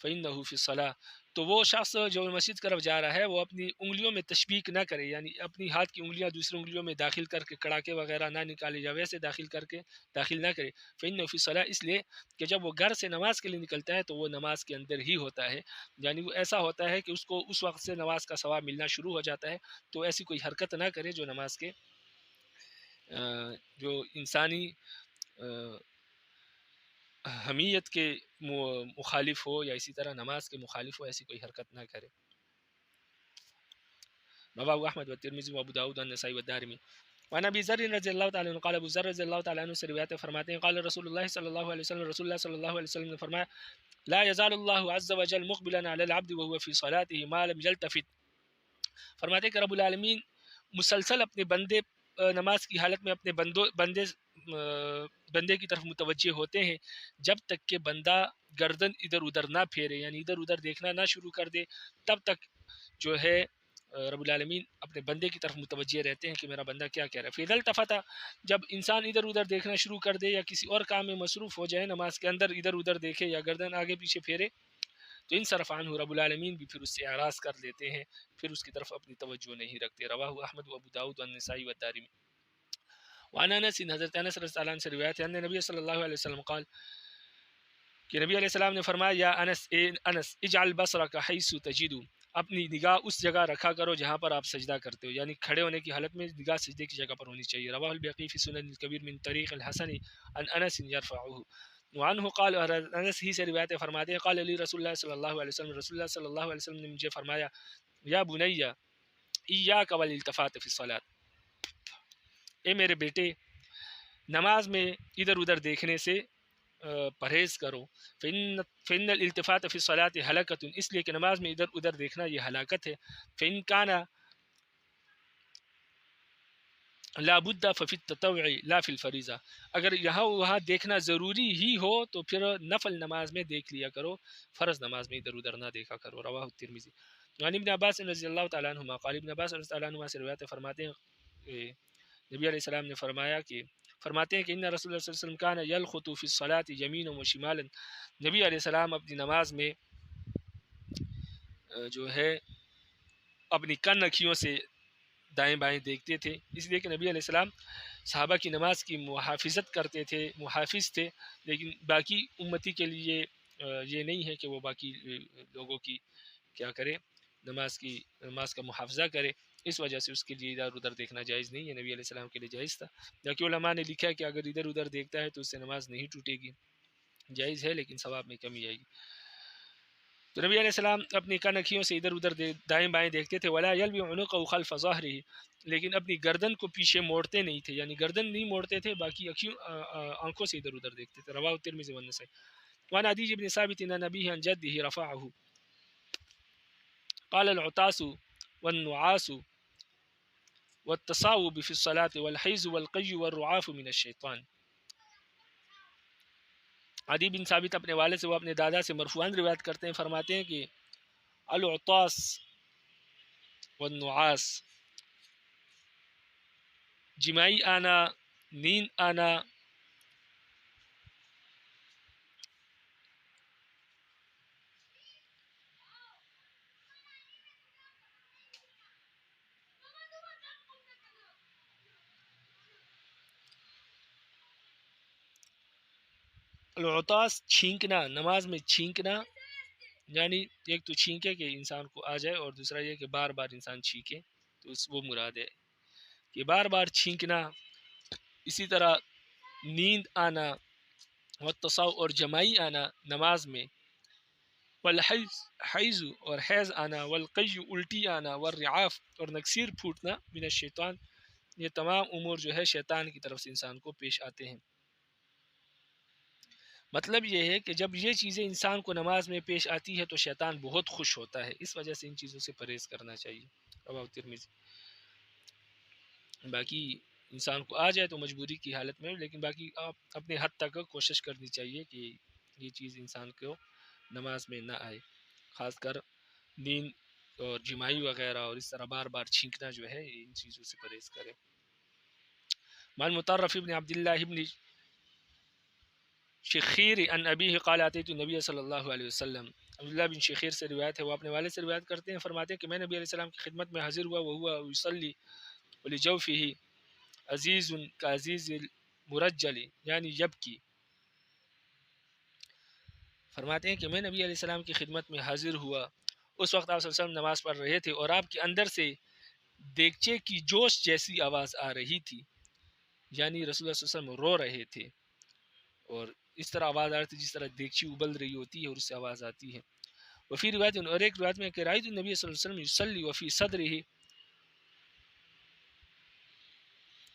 فانه فی الصلاۃ، تو وہ شخص جو مسجد کی طرف جا رہا ہے وہ اپنی انگلیوں میں تشبیک نہ کرے، یعنی اپنی ہاتھ کی انگلیاں دوسری انگلیوں میں داخل کر کے کڑاکے وغیرہ نہ نکالے یا ویسے داخل نہ کرے، فإنه فی الصلاۃ، اس لیے کہ جب وہ گھر سے نماز کے لیے نکلتا ہے تو وہ نماز کے اندر ہی ہوتا ہے، یعنی وہ ایسا ہوتا ہے کہ اس کو اس وقت سے نماز کا ثواب ملنا شروع ہو جاتا ہے، تو ایسی کوئی حرکت نہ کرے جو نماز کے جو انسانی حمیت کے مخالف ہو یا اسی طرح نماز کے مخالف ہو، ایسی کوئی حرکت نہ کرے۔ رواه احمد والترمذی وابو داؤد والنسائی والدارمی۔ وعن ابی ذر رضی اللہ تعالی عنہ قال، ابو ذر رضی اللہ تعالی عنہ سے روایت فرماتے ہیں، قال رسول اللہ صلی اللہ علیہ وسلم، رسول اللہ صلی اللہ علیہ وسلم نے فرمایا، لا يزال الله عز وجل مقبلا على العبد وهو في صلاته ما لم يلتفت، فرماتے ہیں کہ رب العالمین مسلسل اپنے بندے نماز کی حالت میں اپنے بندے کی طرف متوجہ ہوتے ہیں جب تک کہ بندہ گردن ادھر ادھر نہ پھیرے، یعنی ادھر ادھر دیکھنا نہ شروع کر دے، تب تک جو ہے رب العالمین اپنے بندے کی طرف متوجہ رہتے ہیں کہ میرا بندہ کیا کہہ رہا ہے۔ فَإِذَا الْتَفَتَ، جب انسان ادھر ادھر دیکھنا شروع کر دے یا کسی اور کام میں مصروف ہو جائے، نماز کے اندر ادھر ادھر دیکھے یا گردن آگے پیچھے پھیرے، تو انصرف عنہ، رب العالمین بھی پھر اس سے اعراض کر لیتے ہیں، پھر اس کی طرف اپنی توجہ نہیں رکھتے۔ رواہ احمد و ابو داؤد والنسائی والدارمی۔ وعن انس، حضرت انس رضی اللہ عنہ سے روایت ہے، ان نبی صلی اللہ علیہ وسلم قال، کہ نبی علیہ السلام نے فرمایا، یا انس، اے انس، اجعل بصرک حیث تجد، اپنی نگاہ اس جگہ رکھا کرو جہاں پر آپ سجدہ کرتے ہو، یعنی کھڑے ہونے کی حالت میں نگاہ سجدے کی جگہ پر ہونی چاہیے۔ رواہ البیہقی فی سنن الکبیر من طریق الحسن عن انس یرفعہ، وعنہ قال، انس ہی سے روایت فرماتے ہیں، قال علی رسول اللہ صلی اللہ علیہ وسلم، رسول اللہ صلی اللہ علیہ وسلم نے مجھے فرمایا، یا بنی ایاک والالتفات فی الصلاۃ، اے میرے بیٹے نماز میں ادھر ادھر دیکھنے سے پرہیز کرو، فإن الالتفات فی الصلاۃ ہلاکۃ، اس لیے کہ نماز میں ادھر ادھر دیکھنا یہ ہلاکت ہے، فإن کان لا بد ففی التطوع لا فی الفریضہ، اگر یہاں وہاں دیکھنا ضروری ہی ہو تو پھر نفل نماز میں دیکھ لیا کرو، فرض نماز میں ادھر ادھر نہ دیکھا کرو۔ رواہ الترمذی۔ وعن ابن عباس رضی اللہ تعالیٰ عنہما قال، ابن عباس رضی اللہ عنہما سے روایت فرماتے ہیں، نبی علیہ السلام نے فرماتے ہیں کہ ان رسول اللہ صلی اللہ علیہ وسلم کان یلخط فی الصلاۃ یمینا و شمالا، نبی علیہ السلام اپنی نماز میں جو ہے اپنی کن اکھیوں سے دائیں بائیں دیکھتے تھے، اس لیے کہ نبی علیہ السلام صحابہ کی نماز کی محافظت کرتے تھے، محافظ تھے، لیکن باقی امتی کے لیے یہ نہیں ہے کہ وہ باقی لوگوں کی کیا کرے، نماز کا محافظہ کرے، اس وجہ سے اس کے لیے ادھر ادھر دیکھنا جائز نہیں ہے، نبی علیہ السلام کے لیے جائز تھا، جبکہ علماء نے لکھا ہے کہ اگر ادھر ادھر دیکھتا ہے تو اس سے نماز نہیں ٹوٹے گی، جائز ہے لیکن ثواب میں کمی آئے گی۔ تو نبی علیہ السلام اپنی کن اکھیوں سے ادھر ادھر دائیں بائیں دیکھتے تھے، ولا یلوی عنقہ خلف ظہرہ، لیکن اپنی گردن کو پیچھے موڑتے نہیں تھے، یعنی گردن نہیں موڑتے تھے، باقی آنکھوں سے ادھر ادھر دیکھتے تھے۔ رواہ الترمذی والنسائی۔ وعن عدی بن ثابت عن ابیہ عن جدہ رفعہ قال العطاس والنعاس والتصاوب فی الصلاة والحیض والقی والرعاف من الشیطان۔ عدی بن ثابت اپنے والد سے، وہ اپنے دادا سے مرفوعاً روایت کرتے ہیں، فرماتے ہیں کہ العطاس والنعاس، جماعی آنا، نیند آنا، العطاس چھینکنا، نماز میں چھینکنا، یعنی ایک تو چھینکے کہ انسان کو آ جائے، اور دوسرا یہ کہ بار بار انسان چھینکے، تو وہ مراد ہے کہ بار بار چھینکنا، اسی طرح نیند آنا، والتصاو اور جماعی آنا نماز میں، والحیض اور حیض آنا، والقی الٹی آنا، والرعاف اور نکسیر پھوٹنا، من الشیطان، یہ تمام امور جو ہے شیطان کی طرف سے انسان کو پیش آتے ہیں۔ مطلب یہ ہے کہ جب یہ چیزیں انسان کو نماز میں پیش آتی ہے تو شیطان بہت خوش ہوتا ہے، اس وجہ سے ان چیزوں سے پرہیز کرنا چاہیے۔ رواہ ترمذی۔ باقی انسان کو آ جائے تو مجبوری کی حالت میں، لیکن باقی آپ اپنے حد تک کوشش کرنی چاہیے کہ یہ چیز انسان کو نماز میں نہ آئے، خاص کر نیند اور جمائی وغیرہ اور اس طرح بار بار چھینکنا جو ہے ان چیزوں سے پرہیز کرے. مان مطرف ابن عبداللہ ابن شخیر ان ابیہ قال اتیت النبی صلی اللہ علیہ وسلم. عبداللہ بن شخیر سے روایت ہے، وہ اپنے والد سے روایت کرتے ہیں، فرماتے ہیں کہ میں نبی علیہ السلام کی خدمت میں حاضر ہوا، وہ ہوا یصلی ولجوفہ عزیز کا عزیز المرجل یعنی یبکی. فرماتے ہیں کہ میں نبی علیہ السلام کی خدمت میں حاضر ہوا، اس وقت آپ صلی اللہ علیہ وسلم نماز پڑھ رہے تھے اور آپ کے اندر سے دیگچے کی جوش جیسی آواز آ رہی تھی، یعنی رسول اللہ صلی اللہ علیہ وسلم رو رہے تھے اور اس طرح آواز آ رہی تھی جس طرح دیگچی ابل رہی ہوتی ہے اور اس سے آواز آتی ہے. وفی روایت، اور ایک روایت میں کہ رأیت النبی صلی اللہ علیہ وسلم یصلی وفی صدرہ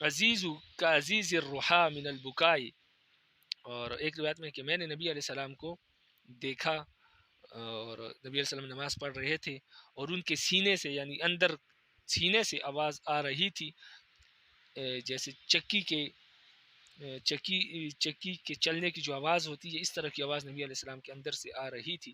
عزیز کا عزیز الرحا من البکائی. اور ایک روایت میں کہ میں نے نبی علیہ السلام کو دیکھا اور نبی علیہ السلام نماز پڑھ رہے تھے اور ان کے سینے سے یعنی اندر سینے سے آواز آ رہی تھی جیسے چکی کے چلنے کی جو آواز ہوتی ہے، اس طرح کی آواز نبی علیہ السلام کے اندر سے آ رہی تھی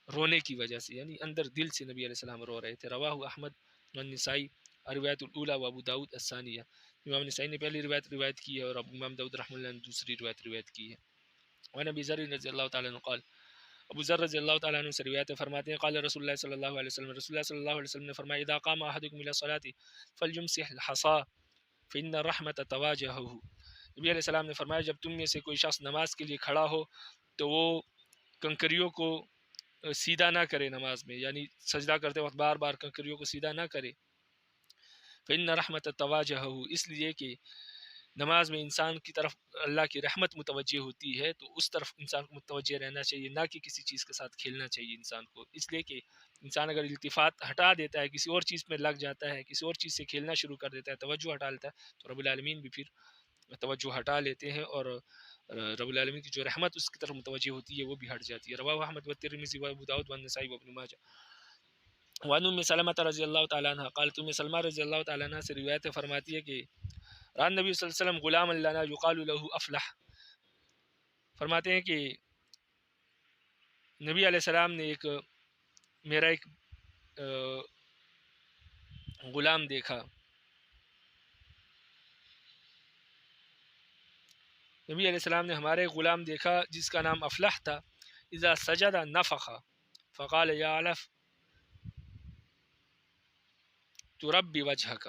رونے کی وجہ سے، یعنی اندر دل سے نبی علیہ السلام رو رہے تھے. رواہ احمد والنسائی روایت الاولی و ابو داود الثانیہ. امام نسائی نے پہلی روایت کی ہے اور امام داؤد رحمہ اللہ نے دوسری روایت کی ہے. وعن ابی ذر رضی اللہ تعالی عنہ قال، ابو ذر رضی اللہ تعالیٰ عنہ سے روایت فرماتے ہیں قال رسول اللہ صلی اللہ علیہ وسلم، رسول اللہ صلی اللہ علیہ وسلم نے فرمایا اذا قام احدکم الى الصلاة فلیمسح الحصى فإن الرحمة تواجهه. نبی علیہ السلام نے فرمایا جب تم میں سے کوئی شخص نماز کے لیے کھڑا ہو تو وہ کنکریوں کو سیدھا نہ کرے نماز میں، یعنی سجدہ کرتے وقت بار بار کنکریوں کو سیدھا نہ کرے. فإن الرحمة تواجهه، اس لیے کہ نماز میں انسان کی طرف اللہ کی رحمت متوجہ ہوتی ہے تو اس طرف انسان کو متوجہ رہنا چاہیے، نہ کہ کسی چیز کے ساتھ کھیلنا چاہیے انسان کو. اس لیے کہ انسان اگر التفات ہٹا دیتا ہے، کسی اور چیز میں لگ جاتا ہے، کسی اور چیز سے کھیلنا شروع کر دیتا ہے، توجہ ہٹا لیتا ہے، تو رب العالمین بھی پھر توجہ ہٹا لیتے ہیں اور رب العالمین کی جو رحمت اس کی طرف متوجہ ہوتی ہے وہ بھی ہٹ جاتی ہے. رواہ احمد والترمذی وابو داؤد والنسائی وابن ماجہ. وعن ام سلمہ رضی اللہ تعالیٰ عنہ قالت، ام سلمہ رضی اللہ تعالیٰ عنہ سے روایت فرماتی ہے کہ ران نبی صلی اللہ علیہ وسلم غلام لنا یقال له افلح. فرماتے ہیں کہ نبی علیہ السلام نے میرا ایک غلام دیکھا. نبی علیہ السلام نے ہمارے غلام دیکھا جس کا نام افلح تھا. اذا سجد نفخ فقال یا علف ترب وجهك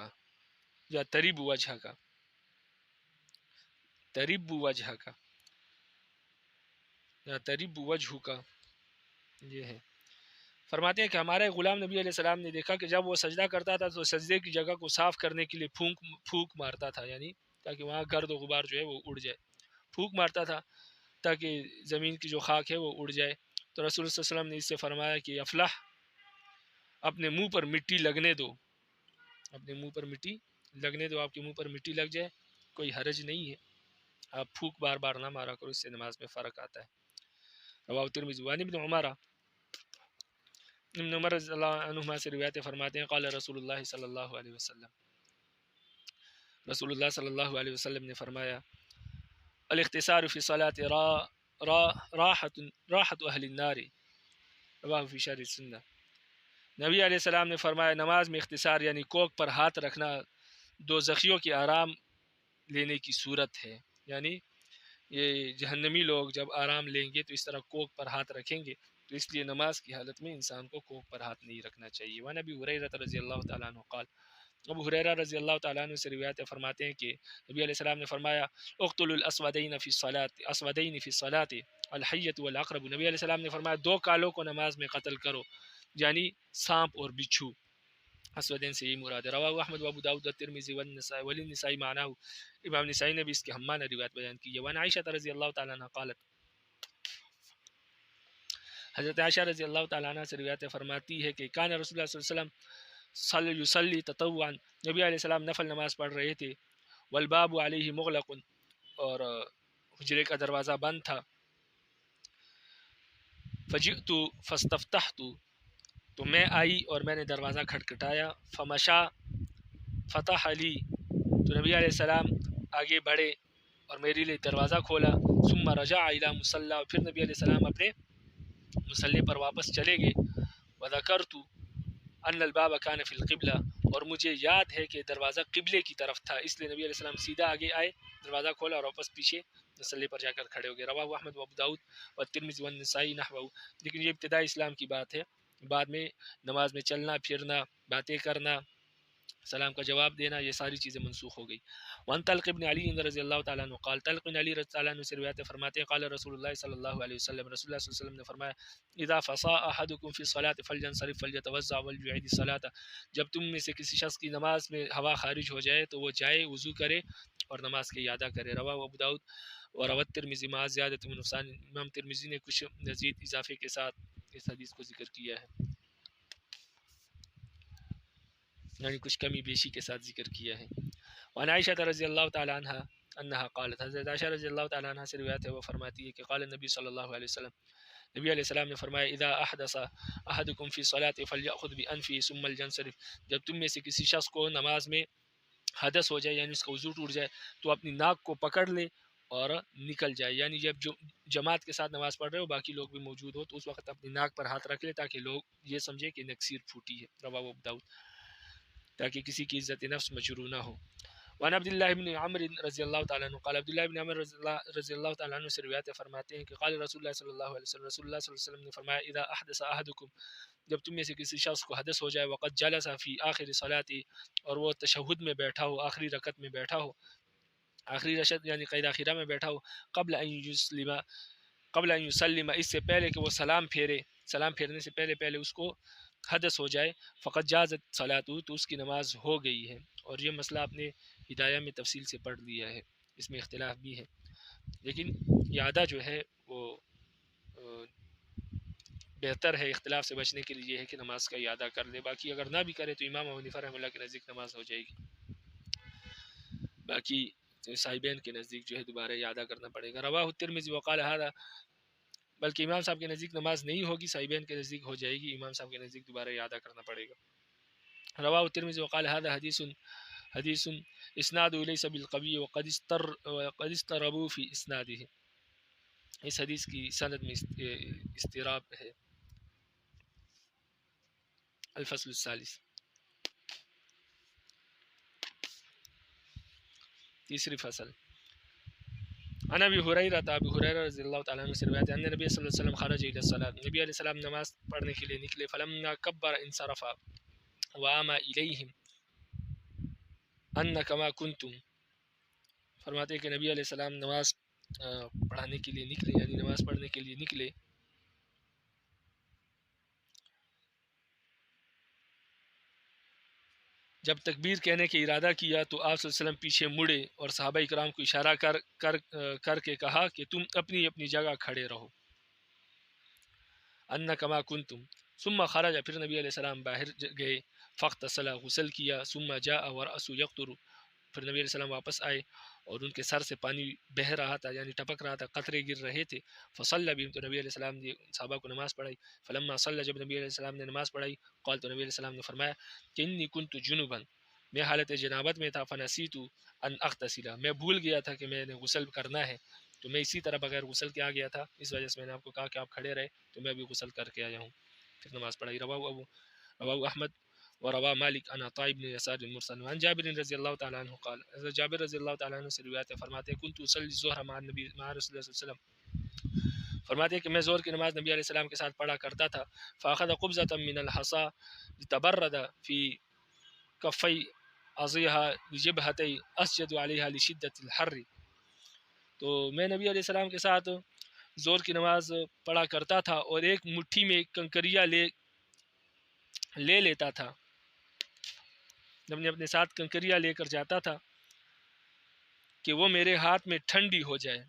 یا ترب وجهك یا ترب وجهك. یہ ہے. فرماتے ہیں کہ ہمارے غلام نبی علیہ السلام نے دیکھا کہ جب وہ سجدہ کرتا تھا تو سجدے کی جگہ کو صاف کرنے کے لیے پھونک مارتا تھا، یعنی تاکہ وہاں گرد و غبار جو ہے وہ اڑ جائے. پھونک مارتا تھا تاکہ زمین کی جو خاک ہے وہ اڑ جائے. تو رسول اللہ صلی اللہ علیہ وسلم نے اس سے فرمایا کہ افلح، اپنے منہ پر مٹی لگنے دو، اپنے منہ پر مٹی لگنے دو، آپ کے منہ پر مٹی لگ جائے کوئی حرج نہیں ہے، آپ پھونک بار بار نہ مارا کرو، اس سے نماز میں فرق آتا ہے. رواہ ترمذی. وعن ابن عمر رضی اللہ عنہما سے روایت فرماتے ہیں قال رسول اللہ صلی اللہ علیہ وسلم، رسول اللہ صلی اللہ علیہ وسلم نے فرمایا الاختصار فی الصلاة راحت اہل النار. رواہ فی شرح السنہ. نبی علیہ السلام نے فرمایا نماز میں اختصار یعنی کوک پر ہاتھ رکھنا دوزخیوں کے آرام لینے کی صورت ہے، یعنی یہ جہنمی لوگ جب آرام لیں گے تو اس طرح کوک پر ہاتھ رکھیں گے، تو اس لیے نماز کی حالت میں انسان کو کوک پر ہاتھ نہیں رکھنا چاہیے. وعن ابی ہریرہ رضی اللہ تعالیٰ عنہ قال، ابو ہریرہ رضی اللہ تعالیٰ عنہ سے روایت فرماتے ہیں کہ نبی علیہ السلام نے فرمایا اقتلوا الاسودین فی الصلاۃ الحیۃ والعقرب. نبی علیہ السلام نے فرمایا دو کالوں کو نماز میں قتل کرو، یعنی سانپ اور بچھو. اسودین سے یہ مراد ہے. رواہ احمد وابو داؤد والترمذی والنسائی والنسائی معناہ. امام نسائی نے بھی اس کے ہمانہ روایت بیان کی ہے. وعن عائشہ رضی اللہ تعالیٰ عنہ قالت، حضرت عائشہ رضی اللہ تعالیٰ عنہ سے روایت فرماتی ہے کہ کان رسول اللہ صلی اللہ علیہ وسلم یصلی تطوعا، نبی علیہ السلام نفل نماز پڑھ رہے تھے. والباب علیہ مغلق، اور حجرے کا دروازہ بند تھا. فجئت فاستفتحت، تو میں آئی اور میں نے دروازہ کھٹکھٹایا. فمشا فتح علی، تو نبی علیہ السلام آگے بڑھے اور میرے لیے دروازہ کھولا. ثم رجع الی مصلی، پھر نبی علیہ السلام اپنے مصلی پر واپس چلے گئے. وذکرت ان الباب کان فی القبلہ، اور مجھے یاد ہے کہ دروازہ قبلے کی طرف تھا، اس لیے نبی علیہ السلام سیدھا آگے آئے، دروازہ کھولا اور واپس پیچھے مصلی پر جا کر کھڑے ہو گئے۔ رواہ احمد و ابو داؤد و ترمذی والنسائی نحوہ۔ لیکن یہ ابتدائی اسلام کی بات ہے، بعد میں نماز میں چلنا پھرنا، باتیں کرنا، سلام کا جواب دینا، یہ ساری چیزیں منسوخ ہو گئی۔ وان طلق بن علی رضی اللہ تعالیٰ عنہ قال، طلق بن علی رضی اللہ عنہ سے روایت فرماتے ہیں قال رسول اللہ صلی اللہ علیہ وسلم، رسول اللہ صلی اللہ علیہ وسلم نے فرمایا اذا فصا احدکم فی الصلاۃ فلینصرف فلیتوضا وليعيد الصلاۃ، جب تم میں سے کسی شخص کی نماز میں ہوا خارج ہو جائے تو وہ جائے وضو کرے اور نماز کی اعادہ کرے۔ رواہ ابو داؤد اور روت ترمذی مع زیادۃ من نقصان، امام ترمذی نے کچھ مزید اضافے کے ساتھ اس حدیث کو ذکر کیا ہے، یعنی کچھ کمی بیشی کے ساتھ ذکر کیا ہے۔ وعن عائشہ رضی اللہ تعالی عنہ انہا قالت، حضرت عائشہ رضی اللہ تعالی عنہ سے روایت ہے، وہ فرماتی ہے کہ قال النبی صلی اللہ علیہ وسلم، نبی علیہ السلام نے فرمایا اذا احدث احدکم فی الصلاۃ فلیأخذ بانفہ ثم لینصرف، جب تم میں سے کسی شخص کو نماز میں حدث ہو جائے یعنی اس کا وضو ٹوٹ جائے تو اپنی ناک کو پکڑ لے اور نکل جائے، یعنی جب جو جماعت کے ساتھ نماز پڑھ رہے ہو باقی لوگ بھی موجود ہو تو اس وقت اپنی ناک پر ہاتھ رکھ لے تاکہ لوگ یہ سمجھے کہ نکسیر پھوٹی ہے۔ رواہ ابو داؤد، تاکہ کسی کی عزت نفس مجروح نہ ہو۔ وعن عبد اللہ بن عمر رضی اللہ تعالیٰ عنہ قال، عبداللہ بن عمر رضی اللہ تعالیٰ عنہ سے روایت فرماتے ہیں کہ قال رسول اللہ صلی اللہ علیہ وسلم، رسول اللہ صلی اللہ علیہ وسلم نے فرمایا اذا احدث احدکم، جب تم میں سے کسی شخص کو حدث ہو جائے وقد جلس فی آخر صلاتی، اور وہ تشہد میں بیٹھا ہو، آخری رکعت میں بیٹھا ہو، آخری رکعت یعنی قید آخرہ میں بیٹھا ہو، قبل ان یسلم، اس سے پہلے کہ وہ سلام پھیرے، سلام پھیرنے سے پہلے اس کو حدث ہو جائے، فقط جازت صلاۃ، تو اس کی نماز ہو گئی ہے۔ اور یہ مسئلہ آپ نے ہدایہ میں تفصیل سے پڑھ لیا ہے، اس میں اختلاف بھی ہے، لیکن اعادہ جو ہے وہ بہتر ہے، اختلاف سے بچنے کے لیے یہ ہے کہ نماز کا اعادہ کر لے، باقی اگر نہ بھی کرے تو امام ابو حنیفہ رحمۃ اللہ کے نزدیک نماز ہو جائے گی، باقی صاحبین کے نزدیک جو ہے دوبارہ اعادہ کرنا پڑے گا۔ رواہ الترمذی وقال هذا، بلکہ امام صاحب کے نزدیک نماز نہیں ہوگی، صاحبین کے نزدیک ہو جائے گی، امام صاحب کے نزدیک دوبارہ اعادہ کرنا پڑے گا۔ رواہ الترمذی وقال هذا حدیث اسناد لیس بالقوی وقد اضطربوا فی اسنادہ، اس حدیث کی سند میں اضطراب ہے۔ الفصل الثالث، تیسری فصل۔ عن ابی ہریرہ، ابی ہریرہ رضی اللہ تعالیٰ عنہ سے روایت ہے ان نبی صلی اللہ علیہ وسلم خرج الی الصلاۃ، نبی علیہ السلام نماز پڑھنے کے لیے نکلے، فلما کبر انصرف وآم الیہم ان کما کنتم، فرماتے ہیں کہ نبی علیہ السلام نماز پڑھانے کے لیے نکلے، یعنی نماز پڑھنے کے لیے نکلے، جب تکبیر کہنے کے ارادہ کیا تو آپ صلی اللہ علیہ وسلم پیچھے مڑے اور صحابہ اکرام کو اشارہ کر کے کہا کہ تم اپنی اپنی جگہ کھڑے رہو، ان کما کنتم، ثم خرج، پھر نبی علیہ السلام باہر گئے، فاغتسل، غسل کیا، ثم جاء ورأسه يقطر، پھر نبی علیہ السلام واپس آئے اور ان کے سر سے پانی بہہ رہا تھا، یعنی ٹپک رہا تھا، قطرے گر رہے تھے، فصلی بهم، تو نبی علیہ السلام نے صحابہ کو نماز پڑھائی، فلما صلی، جب نبی علیہ السلام نے نماز پڑھائی، قال، تو نبی علیہ السلام نے فرمایا کہ انی کنت جنبا، میں حالت جنابت میں تھا، فنسیت ان اغتسل، میں بھول گیا تھا کہ میں نے غسل کرنا ہے، تو میں اسی طرح بغیر غسل کے آ گیا تھا، اس وجہ سے میں نے آپ کو کہا کہ آپ کھڑے رہے، تو میں بھی غسل کر کے آیا ہوں، پھر نماز پڑھائی۔ رواہ احمد وروا مالک عن عطاء بن يسار المرسل عن جابر رضی اللہ تعالیٰ عنہ قال، حضرت جابر رضی اللہ تعالیٰ عنہ سے روایت ہے، فرماتے ہیں كنت اصلي الظهر مع النبي مع رسول اللہ صلی اللہ علیہ وسلم، فرماتے ہیں کہ میں ظہر کی نماز نبی علیہ السلام کے ساتھ پڑھا کرتا تھا، فاخذ قبضة من الحصى لتبرد في كفي اضيها لجبهتي اسجد عليها لشدة الحر، تو میں نبی علیہ السلام کے ساتھ ظہر کی نماز پڑھا کرتا تھا اور ایک مٹھی میں کنکریاں لے لیتا تھا، جب میں اپنے ساتھ کنکریاں لے کر جاتا تھا کہ وہ میرے ہاتھ میں ٹھنڈی ہو جائے،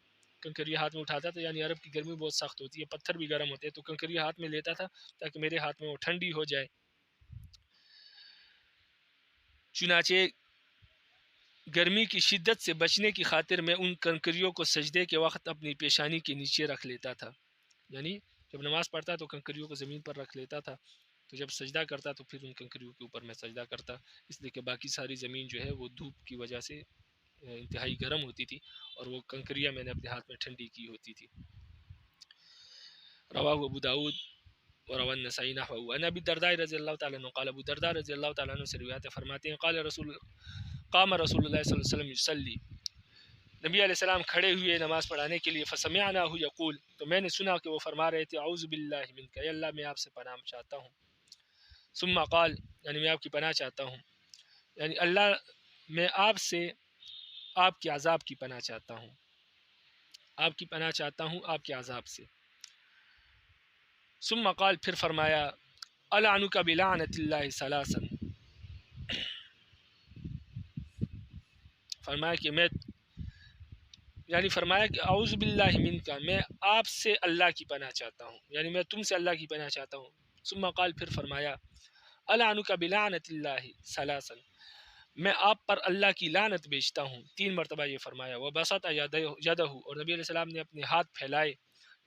کنکریاں ہاتھ میں اٹھاتا تھا، یعنی عرب کی گرمی بہت سخت ہوتی ہے، پتھر بھی گرم ہوتے ہیں، تو کنکریاں ہاتھ میں لیتا تھا تاکہ میرے ہاتھ میں وہ ٹھنڈی ہو جائے، چنانچہ گرمی کی شدت سے بچنے کی خاطر میں ان کنکریوں کو سجدے کے وقت اپنی پیشانی کے نیچے رکھ لیتا تھا، یعنی جب نماز پڑھتا تو کنکریوں کو زمین پر رکھ لیتا تھا، تو جب سجدہ کرتا تو پھر ان کنکریوں کے اوپر میں سجدہ کرتا، اس لیے کہ باقی ساری زمین جو ہے وہ دھوپ کی وجہ سے انتہائی گرم ہوتی تھی اور وہ کنکریاں میں نے اپنے ہاتھ میں ٹھنڈی کی ہوتی تھی۔ رواہ ابو داود وروى النسائی نحوه عن ابی الدرداء رضی اللہ تعالیٰ عنہ قال ابو الدرداء رضی اللہ تعالیٰ عنہ سے روایت فرماتے ہیں قام رسول اللہ صلی اللہ علیہ وسلم یصلی، نبی علیہ السلام کھڑے ہوئے نماز پڑھانے کے لیے، فسمعناه یقول، تو میں نے سنا کہ وہ فرما رہے تھے اعوذ باللہ منک، اے اللہ میں آپ سے پناہ چاہتا ہوں، ثم قال، یعنی میں آپ کی پناہ چاہتا ہوں، یعنی اللہ میں آپ سے آپ کے عذاب کی پناہ چاہتا ہوں، آپ کی پناہ چاہتا ہوں آپ کے عذاب سے، ثم قال، پھر فرمایا العنک بلعنت اللہ ثلاثا، فرمایا کہ میں، یعنی فرمایا کہ اعوذ باللہ منک، میں آپ سے اللہ کی پناہ چاہتا ہوں، یعنی میں تم سے اللہ کی پناہ چاہتا ہوں، ثم قال، پھر فرمایا العنک بلعنت اللہ ثلاثا، میں آپ پر اللہ کی لعنت بیچتا ہوں، 3 مرتبہ یہ فرمایا، وبسط یدہ، اور نبی علیہ السلام نے اپنے ہاتھ پھیلائے،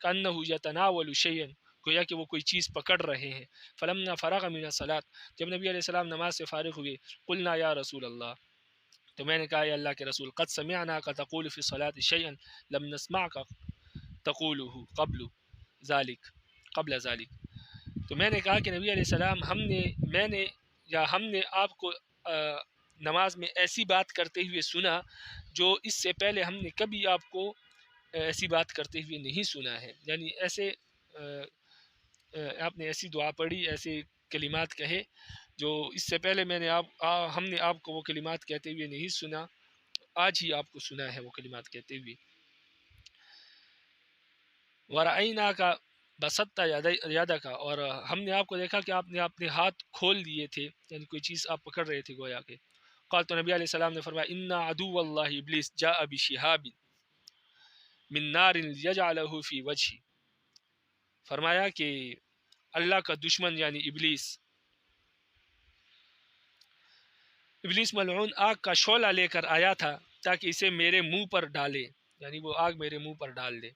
کانہ یتناول شیئا، گویا کہ وہ کوئی چیز پکڑ رہے ہیں، فلما فرغ من الصلاۃ، جب نبی علیہ السلام نماز سے فارغ ہوئے، قلنا یا رسول اللہ، تو میں نے کہا یا اللہ کے رسول، قد سمعناک تقول فی الصلاۃ شیئا لم نسمعک تقولہ قبل ذلک، تو میں نے کہا کہ نبی علیہ السلام ہم نے آپ کو نماز میں ایسی بات کرتے ہوئے سنا جو اس سے پہلے ہم نے کبھی آپ کو ایسی بات کرتے ہوئے نہیں سنا ہے، یعنی ایسے آپ نے ایسی دعا پڑھی، ایسے کلمات کہے جو اس سے پہلے ہم نے آپ کو وہ کلمات کہتے ہوئے نہیں سنا، آج ہی آپ کو سنا ہے وہ کلمات کہتے ہوئے، وَرَأَيْنَاكَ بَسَطْتَ یَدَکَ، اور ہم نے آپ کو دیکھا کہ آپ نے اپنے ہاتھ کھول دیے تھے، یعنی کوئی چیز آپ پکڑ رہے تھے گویا کہ، قال، تو نبی علیہ السلام نے فرمایا ان عدو اللہ ابلیس جاء بشہاب من نار یجعلہ فی وجہی، فرمایا کہ اللہ کا دشمن یعنی ابلیس ملعون آگ کا شعلہ لے کر آیا تھا تاکہ اسے میرے منہ پر ڈالے، یعنی وہ آگ میرے منہ پر ڈال دے،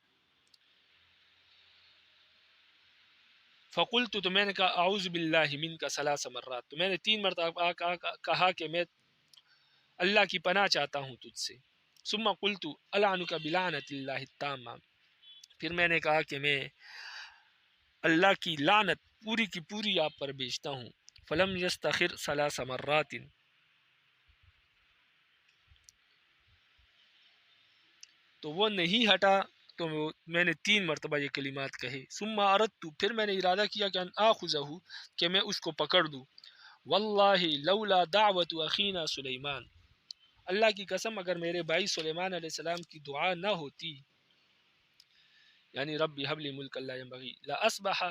فقلت، تو میں نے کہا اعوذ باللہ منک 3 مرات، تو میں نے 3 مرتبہ کہا کہ میں اللہ کی پناہ چاہتا ہوں تجھ سے، ثم قلت العنک بلعنت اللہ التامہ، پھر میں نے کہا کہ میں اللہ کی لعنت پوری کی پوری آپ پر بیچتا ہوں، فلم یستخر 3 مرات، تو وہ نہیں ہٹا، تو میں نے 3 مرتبہ یہ کلمات کہے، ثم اردت، پھر میں نے ارادہ کیا کہ ان آخذہ، کہ میں اس کو پکڑ دوں، واللہ لولا دعوت اخینا سلیمان، اللہ کی قسم اگر میرے بھائی سلیمان علیہ السلام کی دعا نہ ہوتی، یعنی رب حب لی ملک لا ینبغی لاصبح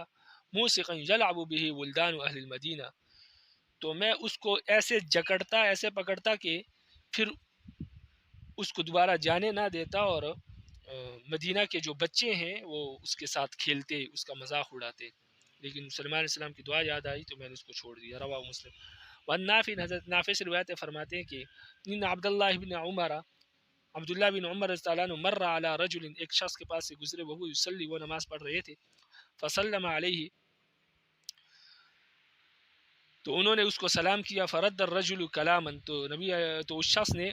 موسقا یلعب به ولدان اہل المدینہ، تو میں اس کو ایسے جکڑتا، ایسے پکڑتا کہ پھر اس کو دوبارہ جانے نہ دیتا، اور مدینہ کے جو بچے ہیں وہ اس کے ساتھ کھیلتے، اس کا مذاق اڑاتے، لیکن سلیمان علیہ السلام کی دعا یاد آئی تو میں نے اس کو چھوڑ دیا، رواہ مسلم۔ والنافع، حضرت نافع سے روایت فرماتے ہیں کہ ان عبداللہ بن عمر رضی اللہ عنہ مر علی رجل، ایک شخص کے پاس سے گزرے، وہ یصلی، وہ نماز پڑھ رہے تھے، فسلم علیہ، تو انہوں نے اس کو سلام کیا، فرد الرجل کلاما، تو اس شخص نے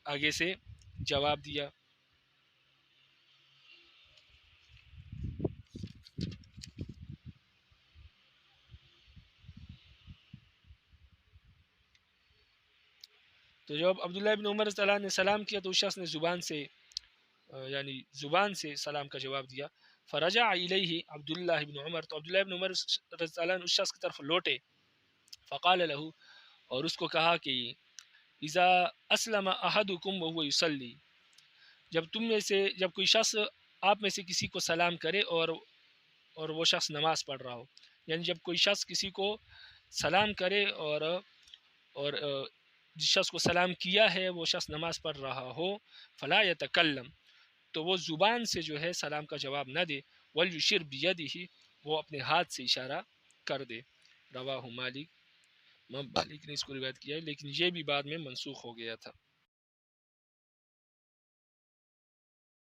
آگے سے جواب دیا، تو جب عبداللہ بن عمر رضی اللہ عنہ نے سلام کیا تو اس شخص نے زبان سے سلام کا جواب دیا، فرجع الیہ عبداللہ بن عمر، تو عبداللہ بن عمر رضی اللہ عنہ اس شخص کی طرف لوٹے، فقال له، اور اس کو کہا کہ اذا اسلم احدکم وهو یصلی، جب کوئی شخص آپ میں سے کسی کو سلام کرے اور وہ شخص نماز پڑھ رہا ہو، یعنی جب کوئی شخص کسی کو سلام کرے اور جس شخص کو سلام کیا ہے وہ شخص نماز پڑھ رہا ہو، فلا یتکلم، تو وہ زبان سے جو ہے سلام کا جواب نہ دے، ولیشر بیدہ، وہ اپنے ہاتھ سے اشارہ کر دے، رواہ مالک، امام مالک نے اس کو روایت کیا ہے، لیکن یہ بھی بعد میں منسوخ ہو گیا تھا۔